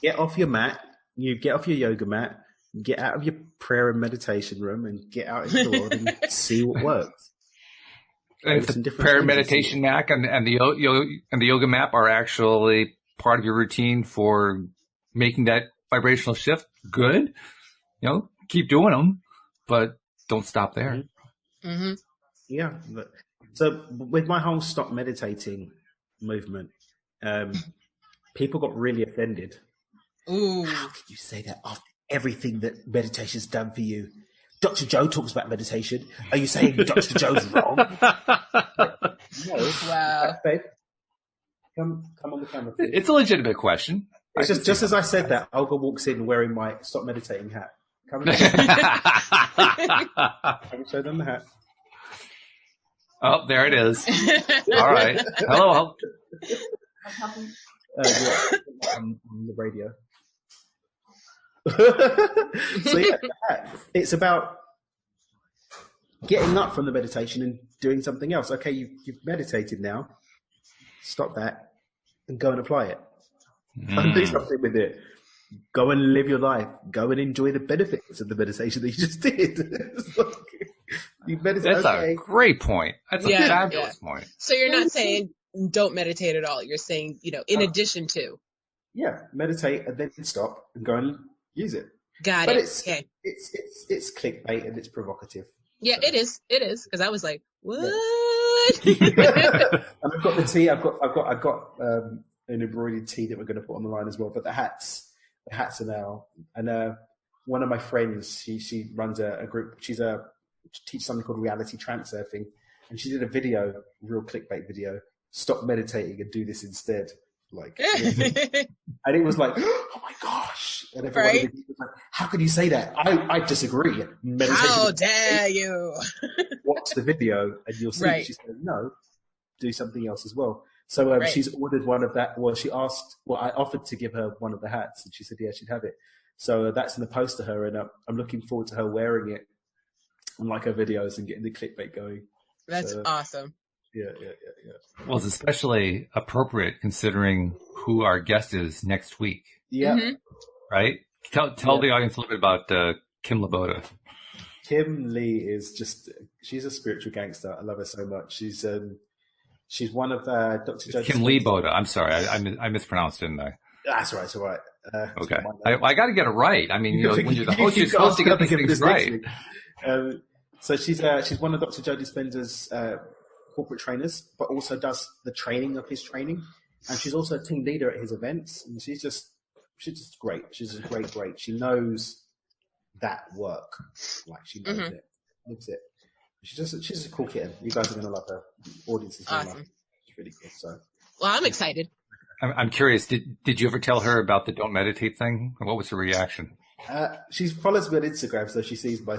Get off your mat. You get off your yoga mat. Get out of your prayer and meditation room and get out into the world and see what works. And if the prayer, meditation mat and the yoga mat are actually part of your routine for making that vibrational shift, good. Keep doing them, but don't stop there. Yeah. So with my whole stop meditating movement, people got really offended. Ooh. How could you say that after everything that meditation's done for you? Dr. Joe talks about meditation. Are you saying Dr. Joe's wrong? No. Wow. Babe, come on the camera, please. It's a legitimate question. It's just as I said that, Olga walks in wearing my stop meditating hat. Come and show them the hat. Oh, there it is. All right. Hello. On the radio. So yeah, it's about getting up from the meditation and doing something else. Okay, you've meditated now. Stop that and go and apply it. And do something with it. Go and live your life. Go and enjoy the benefits of the meditation that you just did. You meditate. That's a great point. That's a fabulous point. So you're not saying don't meditate at all. You're saying, in addition to. Yeah, meditate and then stop and go and use it. Got but it. It's clickbait and it's provocative. Yeah, it is. It is, because I was like, what? Yeah. And I've got the tea. I've got an embroidered tee that we're going to put on the line as well. But the hats are now. And one of my friends, she runs a group. She teaches something called reality transurfing, and she did a video, real clickbait video. Stop meditating and do this instead. And it was like, oh my gosh! And everyone was like, how can you say that? I disagree. Meditation. How dare you? Watch the video and you'll see. She said, no, do something else as well. So she's ordered one of that. Well, I offered to give her one of the hats, and she said, yeah, she'd have it. So that's in the post to her, and I'm looking forward to her wearing it on like her videos and getting the clickbait going. That's awesome. Yeah. Well, it's especially appropriate considering who our guest is next week. Yeah. Mm-hmm. Right? Tell the audience a little bit about Kim Laboda. Kim Lee she's a spiritual gangster. I love her so much. She's one of Dr. Joe Kim Lee Boda. I'm sorry. I mispronounced, didn't I? That's all right. It's all right. Okay. I got to get it right. I mean, when you're the host, you're supposed to get these things right. So she's one of Dr. Joe Dispenza's corporate trainers, but also does the training of his training. And she's also a team leader at his events. And she's just great. She's just great. She knows that work. Like she knows it, lives it. She's just a cool kitten. You guys are going to love her. Audience is going to love her. It's really cool. So. Well, I'm excited. I'm curious. Did you ever tell her about the don't meditate thing? What was her reaction? She follows me on Instagram, so she sees my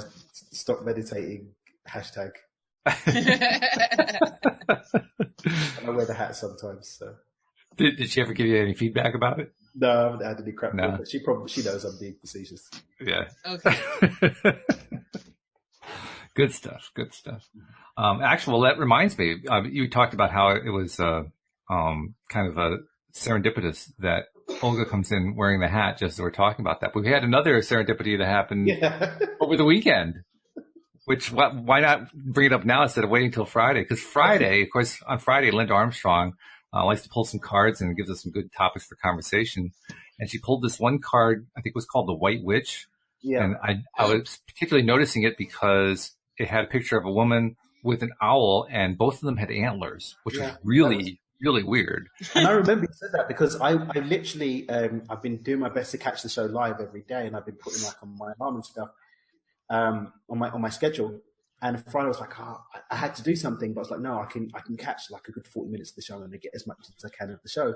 stop meditating hashtag. I wear the hat sometimes. So. Did she ever give you any feedback about it? No, I haven't had any crap. No. But she knows I'm being facetious. Yeah. Okay. Good stuff. Actually, well, that reminds me. You talked about how it was kind of a serendipitous that Olga comes in wearing the hat just as we're talking about that. But we had another serendipity that happened over the weekend. Which, why not bring it up now instead of waiting till Friday? Because Friday, of course, on Friday, Linda Armstrong likes to pull some cards and gives us some good topics for conversation. And she pulled this one card, I think it was called the White Witch. Yeah. And I was particularly noticing it because it had a picture of a woman with an owl, and both of them had antlers, which was really weird. And I remember you said that because I literally, I've been doing my best to catch the show live every day, and I've been putting like on my alarm and stuff, on my schedule. And Friday I was like, I had to do something, but I was like, no, I can catch like a good 40 minutes of the show and get as much as I can of the show.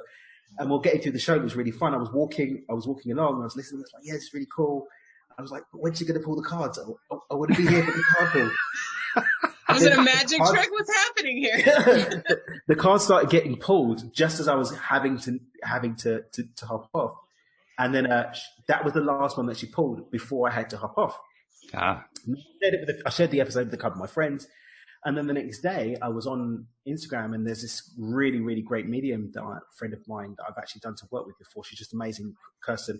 And we'll get into the show. It was really fun. I was walking along, and I was listening. I was like, yeah, it's really cool. I was like, but when's she going to pull the cards? I want to be here for the card pull. Was it a magic trick? What's happening here? The cards started getting pulled just as I was having to hop off. And then that was the last one that she pulled before I had to hop off. I shared the episode with a couple of my friends. And then the next day I was on Instagram, and there's this really, really great medium a friend of mine that I've actually done some work with before. She's just amazing, Kirsten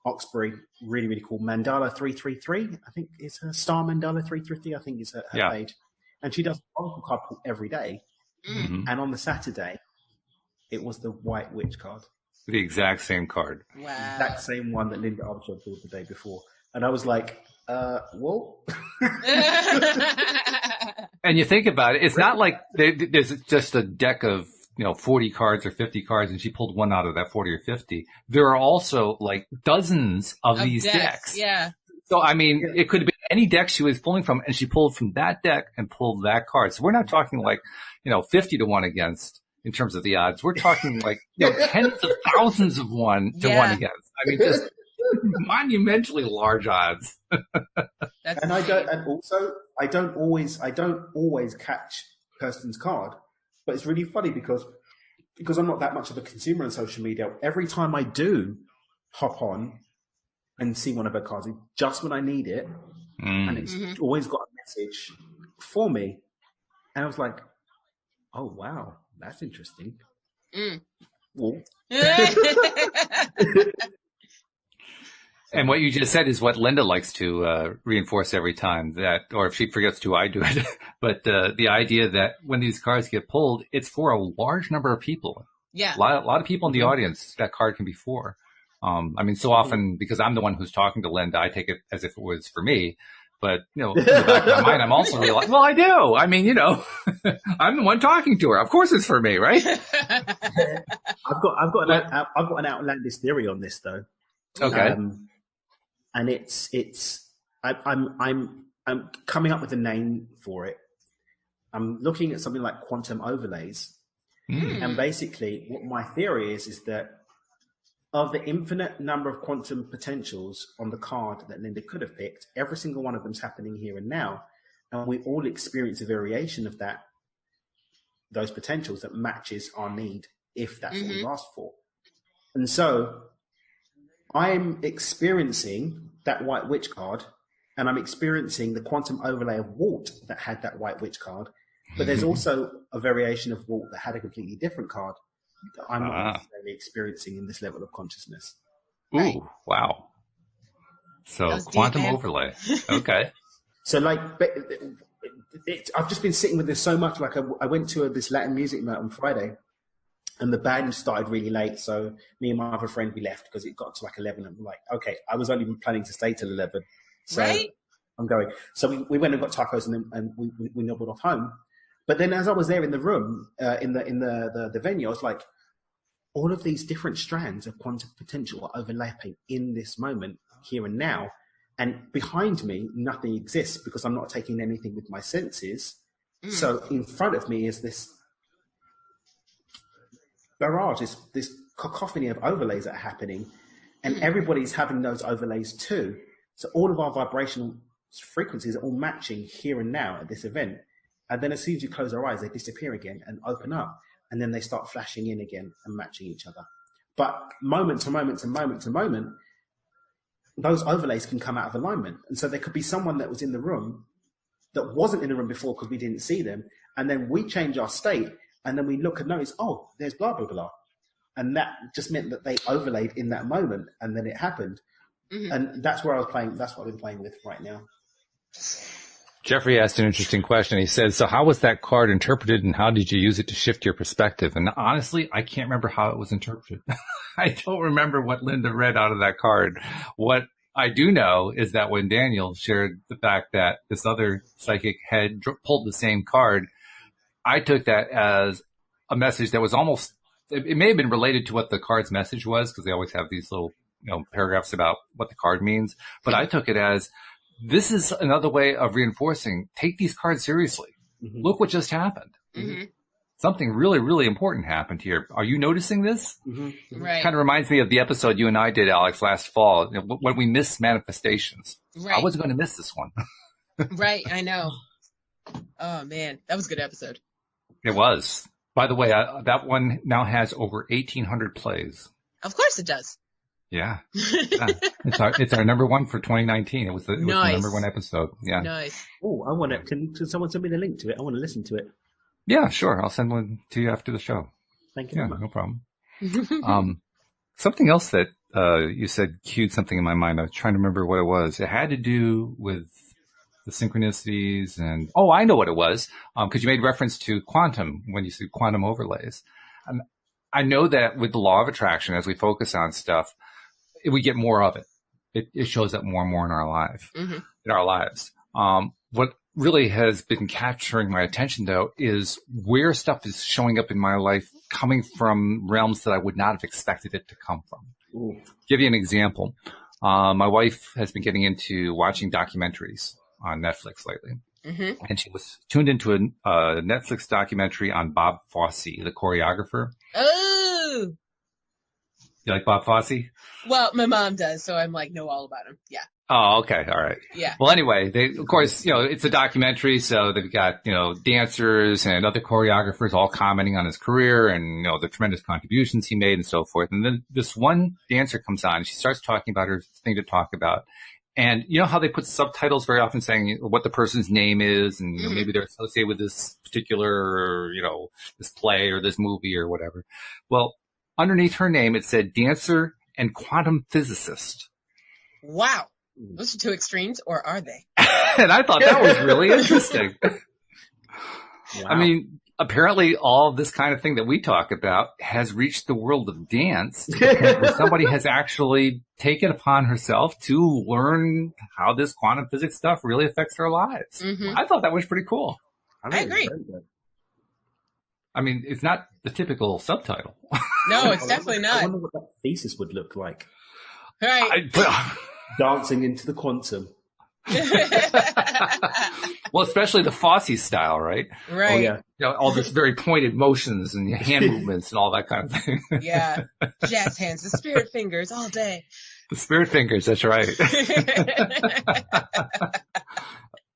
Oxbury, really, really cool. Mandala 333, I think is her Star Mandala 333, I think is her page. And she does Oracle card pull every day. Mm-hmm. And on the Saturday, it was the White Witch card. The exact same card. Wow. Exact same one that Linda Armstrong pulled the day before. And I was like, whoa. And you think about it, it's not like there's just a deck of 40 cards or 50 cards, and she pulled one out of that 40 or 50. There are also like dozens of these decks. Yeah. So, I mean, it could have been any deck she was pulling from, and she pulled from that deck and pulled that card. So we're not talking like, 50 to 1 against in terms of the odds. We're talking like, tens of thousands of 1 to 1 against. I mean, just monumentally large odds. And I don't always catch Kirsten's card. But it's really funny because I'm not that much of a consumer on social media. Every time I do hop on and see one of her cards, just when I need it, and it's always got a message for me. And I was like, oh, wow, that's interesting. Well. And what you just said is what Linda likes to reinforce every time, that, or if she forgets to, I do it. But the idea that when these cards get pulled, it's for a large number of people. Yeah. A lot of people in the audience that card can be for. I mean, so often, because I'm the one who's talking to Linda, I take it as if it was for me. But, in the back of my mind, I'm also realizing, well, I do. I mean, I'm the one talking to her. Of course it's for me, right? I've got an outlandish theory on this, though. Okay. And I'm coming up with a name for it. I'm looking at something like quantum overlays. And basically what my theory is that of the infinite number of quantum potentials on the card that Linda could have picked, every single one of them's happening here and now. And we all experience a variation of those potentials that matches our need, if that's what we asked for. And so I'm experiencing that White Witch card, and I'm experiencing the quantum overlay of Walt that had that White Witch card. But there's also a variation of Walt that had a completely different card that I'm not necessarily experiencing in this level of consciousness. Right. Ooh, wow. So quantum overlay. Okay. So like, I've just been sitting with this so much. Like I went to this Latin music night on Friday, and the band started really late. So me and my other friend, we left because it got to like 11. And I'm like, okay, I was only planning to stay till 11. So I'm going. So we went and got tacos, and we nobbled off home. But then as I was there in the room, in the venue, I was like, all of these different strands of quantum potential are overlapping in this moment, here and now. And behind me, nothing exists because I'm not taking anything with my senses. So in front of me is this barrage, this cacophony of overlays that are happening. And everybody's having those overlays too. So all of our vibrational frequencies are all matching here and now at this event. And then as soon as you close our eyes, they disappear again and open up. And then they start flashing in again and matching each other. But moment to moment to moment to moment, those overlays can come out of alignment. And so there could be someone that was in the room that wasn't in the room before because we didn't see them. And then we change our state. And then we look and notice, oh, there's blah, blah, blah. And that just meant that they overlaid in that moment. And then it happened. And that's where I was playing. That's what I've been playing with right now. Jeffrey asked an interesting question. He said, so how was that card interpreted and how did you use it to shift your perspective? And honestly, I can't remember how it was interpreted. I don't remember what Linda read out of that card. What I do know is that when Daniel shared the fact that this other psychic had pulled the same card, I took that as a message that was almost, it may have been related to what the card's message was, because they always have these little, paragraphs about what the card means. But I took it as, this is another way of reinforcing, take these cards seriously. Look what just happened. Something really, really important happened here. Are you noticing this? Right. Kind of reminds me of the episode you and I did, Alex, last fall, when we missed manifestations. Right. I wasn't going to miss this one. Right, I know. Oh, man, that was a good episode. It was. By the way, that one now has over 1,800 plays. Of course it does. Yeah. It's our number one for 2019. It was the number one episode. Yeah. Nice. Oh, I want to. Can someone send me the link to it? I want to listen to it. Yeah, sure. I'll send one to you after the show. Thank you. Yeah, no problem. Something else that you said cued something in my mind. I was trying to remember what it was. It had to do with the synchronicities and I know what it was. Because you made reference to quantum when you said quantum overlays. And I know that with the law of attraction, as we focus on stuff, we get more of it. It shows up more and more in our lives. What really has been capturing my attention, though, is where stuff is showing up in my life coming from realms that I would not have expected it to come from. Ooh. Give you an example. My wife has been getting into watching documentaries on Netflix lately. And she was tuned into a Netflix documentary on Bob Fosse, the choreographer. Oh! You like Bob Fosse? Well, my mom does, so I'm like, know all about him. Yeah. Oh, okay. All right. Yeah. Well, anyway, of course, it's a documentary, so they've got, dancers and other choreographers all commenting on his career and, the tremendous contributions he made and so forth. And then this one dancer comes on and she starts talking about her thing to talk about. And you know how they put subtitles very often saying what the person's name is and maybe they're associated with this particular, this play or this movie or whatever. Well, underneath her name, it said dancer and quantum physicist. Wow. Those are two extremes, or are they? And I thought that was really interesting. Wow. I mean, apparently all of this kind of thing that we talk about has reached the world of dance where somebody has actually taken upon herself to learn how this quantum physics stuff really affects our lives. I thought that was pretty cool. I agree. I mean, it's not the typical subtitle. No, it's definitely not. I wonder what that thesis would look like. Right. Dancing into the quantum. Well, especially the Fosse style, right? Right. Oh, yeah. All this very pointed motions and hand movements and all that kind of thing. Yeah. Jazz hands, the spirit fingers all day. The spirit fingers, that's right.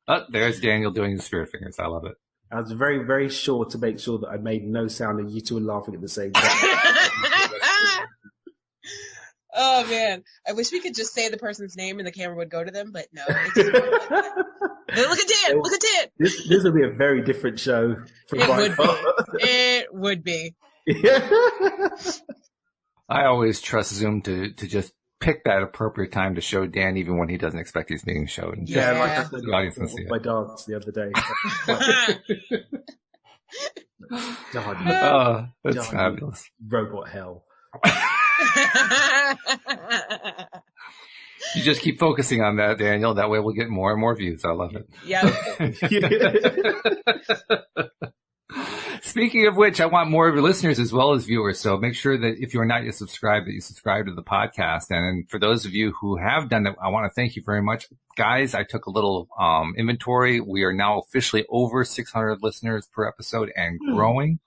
Oh, there's Daniel doing the spirit fingers. I love it. I was very, very sure to make sure that I made no sound and you two were laughing at the same time. Oh man, I wish we could just say the person's name and the camera would go to them, but no. It doesn't work like that. Look at Dan! Look at Dan! This would be a very different show from It would be. I always trust Zoom to just pick that appropriate time to show Dan even when he doesn't expect he's being shown. Yeah, like I the audience can see my dogs the other day. That's fabulous. Robot hell. You just keep focusing on that, Daniel. That way we'll get more and more views. I love it. Yeah. Speaking of which, I want more of your listeners as well as viewers. So make sure that if you are not yet subscribed, that you subscribe to the podcast. And for those of you who have done it, I want to thank you very much. Guys, I took a little inventory. We are now officially over 600 listeners per episode and growing.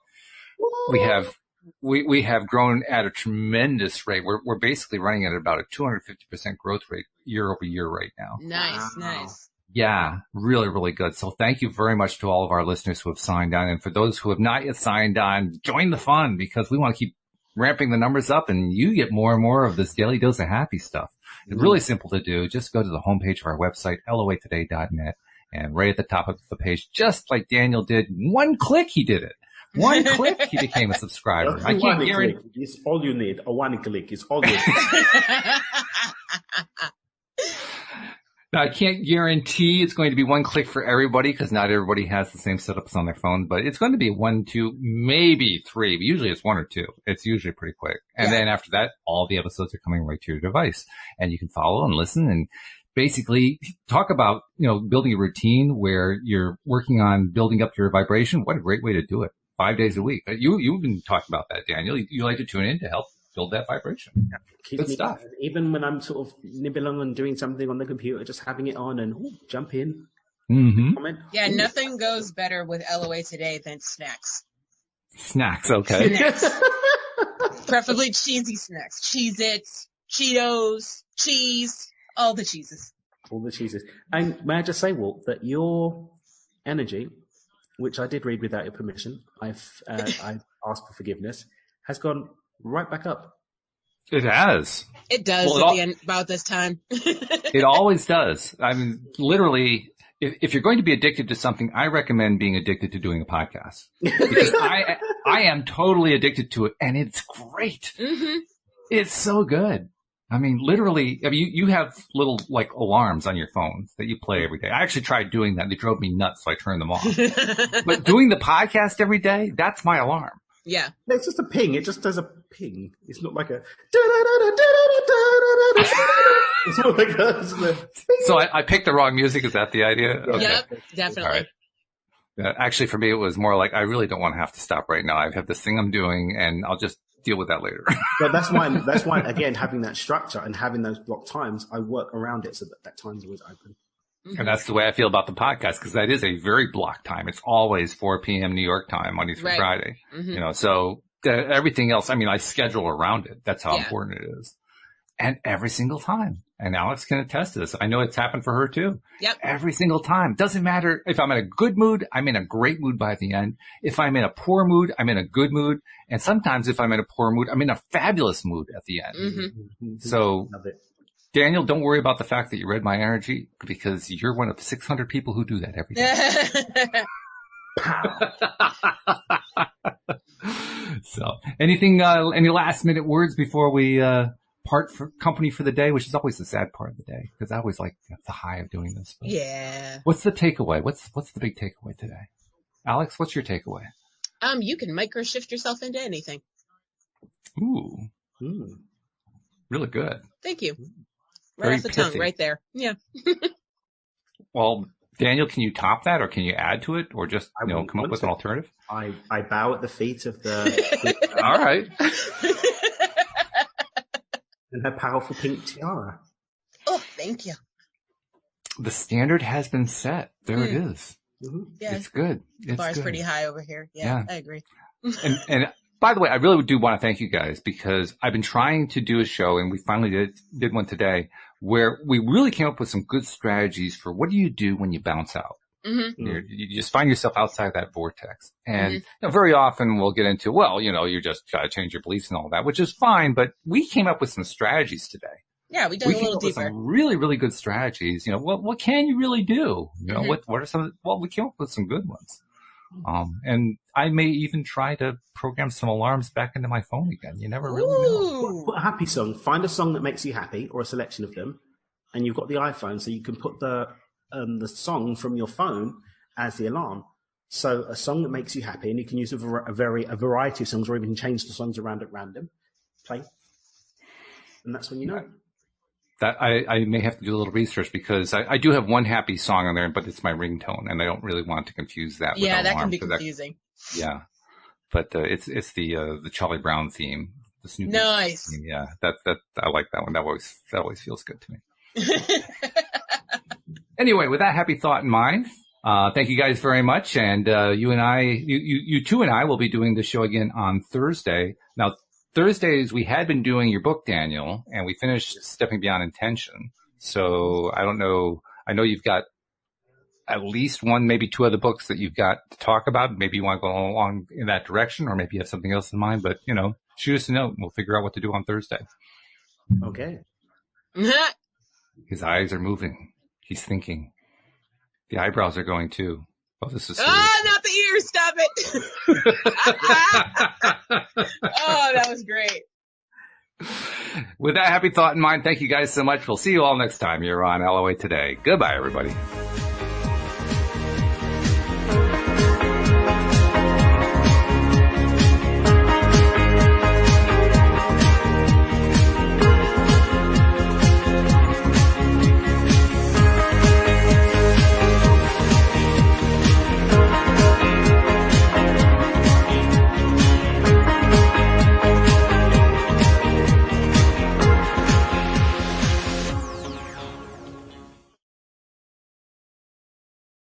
We have grown at a tremendous rate. We're basically running at about a 250% growth rate year over year right now. Nice. Yeah, really, really good. So thank you very much to all of our listeners who have signed on. And for those who have not yet signed on, join the fun because we want to keep ramping the numbers up and you get more and more of this daily dose of happy stuff. It's really simple to do. Just go to the homepage of our website, loatoday.net, and right at the top of the page, just like Daniel did, one click, he did it. One click, he became a subscriber. I can't guarantee. It's all you need. A one click is all you need. Now, I can't guarantee it's going to be one click for everybody because not everybody has the same setups on their phone, but it's going to be 1, 2, maybe 3. But usually it's 1 or 2. It's usually pretty quick. And then after that, all the episodes are coming right to your device and you can follow and listen and basically talk about, building a routine where you're working on building up your vibration. What a great way to do it. 5 days a week. You've been talking about that, Daniel. You like to tune in to help build that vibration. Yeah. Good stuff. Even when I'm sort of nibbling and doing something on the computer, just having it on and jump in. Mm-hmm. Comment. Yeah, nothing goes better with LOA today than snacks. Snacks, okay. Snacks. Preferably cheesy snacks. Cheez-Its, Cheetos, cheese, all the cheeses. All the cheeses. And may I just say, Walt, that your energy, which I did read without your permission, I've asked for forgiveness, has gone right back up. It has. It does at the end, about this time. It always does. I mean, literally, if you're going to be addicted to something, I recommend being addicted to doing a podcast. Because I am totally addicted to it, and it's great. Mm-hmm. It's so good. I mean, literally, you have little, alarms on your phone that you play every day. I actually tried doing that. They drove me nuts, so I turned them off. But doing the podcast every day, that's my alarm. Yeah. It's just a ping. It just does a ping. It's not like a... It's not like a... So I picked the wrong music. Is that the idea? Okay. Yep, definitely. All right. Actually, for me, it was more like, I really don't want to have to stop right now. I have this thing I'm doing, and I'll just deal with that later. But that's why, again, having that structure and having those block times, I work around it so that time's always open. And that's the way I feel about the podcast, because that is a very blocked time. It's always 4 p.m. New York time, Monday through Friday. Mm-hmm. So everything else, I schedule around it. That's how important it is. And every single time. And Alex can attest to this. I know it's happened for her too. Yep. Every single time. Doesn't matter if I'm in a good mood, I'm in a great mood by the end. If I'm in a poor mood, I'm in a good mood. And sometimes if I'm in a poor mood, I'm in a fabulous mood at the end. Mm-hmm. So, Daniel, don't worry about the fact that you read my energy because you're one of 600 people who do that every day. So, any last minute words before we, part for company for the day, which is always the sad part of the day because I always like the high of doing this. But what's the takeaway? What's the big takeaway today? Alex, what's your takeaway? You can micro shift yourself into anything. Ooh. Really good. Thank you. Right Very off the pithy. tongue, right there. Yeah. Well, Daniel, can you top that or can you add to it or just, come up with an alternative? I bow at the feet of the... All right. And her powerful pink tiara. Oh, thank you. The standard has been set. There it is. Mm-hmm. Yeah. It's good. The bar's pretty high over here. Yeah. I agree. And by the way, I really do want to thank you guys because I've been trying to do a show and we finally did one today where we really came up with some good strategies for what do you do when you bounce out? You just find yourself outside that vortex. And very often we'll get into, well, you just got to change your beliefs and all that, which is fine. But we came up with some strategies today. Yeah, we dug a little deeper. With some really, really good strategies. What can you really do? What are some? Well, we came up with some good ones. And I may even try to program some alarms back into my phone again. You never really know. Put a happy song. Find a song that makes you happy, or a selection of them, and you've got the iPhone, so you can put the song from your phone as the alarm. So a song that makes you happy, and you can use a variety of songs, or even change the songs around at random. Play, and that's when you know. That I may have to do a little research, because I do have one happy song on there, but it's my ringtone, and I don't really want to confuse that. Yeah, with that can be confusing. But it's the Charlie Brown theme. The Snoopy nice. Theme. Yeah, that I like that one. That always feels good to me. Anyway, with that happy thought in mind, thank you guys very much, and you two and I will be doing the show again on Thursday. Now, Thursdays, we had been doing your book, Daniel, and we finished Stepping Beyond Intention. So I don't know. I know you've got at least one, maybe two other books that you've got to talk about. Maybe you want to go along in that direction, or maybe you have something else in mind. But, shoot us a note and we'll figure out what to do on Thursday. Okay. His eyes are moving. He's thinking. The eyebrows are going too. Oh, this is serious. Not the ears. Stop it. Oh, that was great. With that happy thought in mind, thank you guys so much. We'll see you all next time. You're on LOA Today. Goodbye, everybody.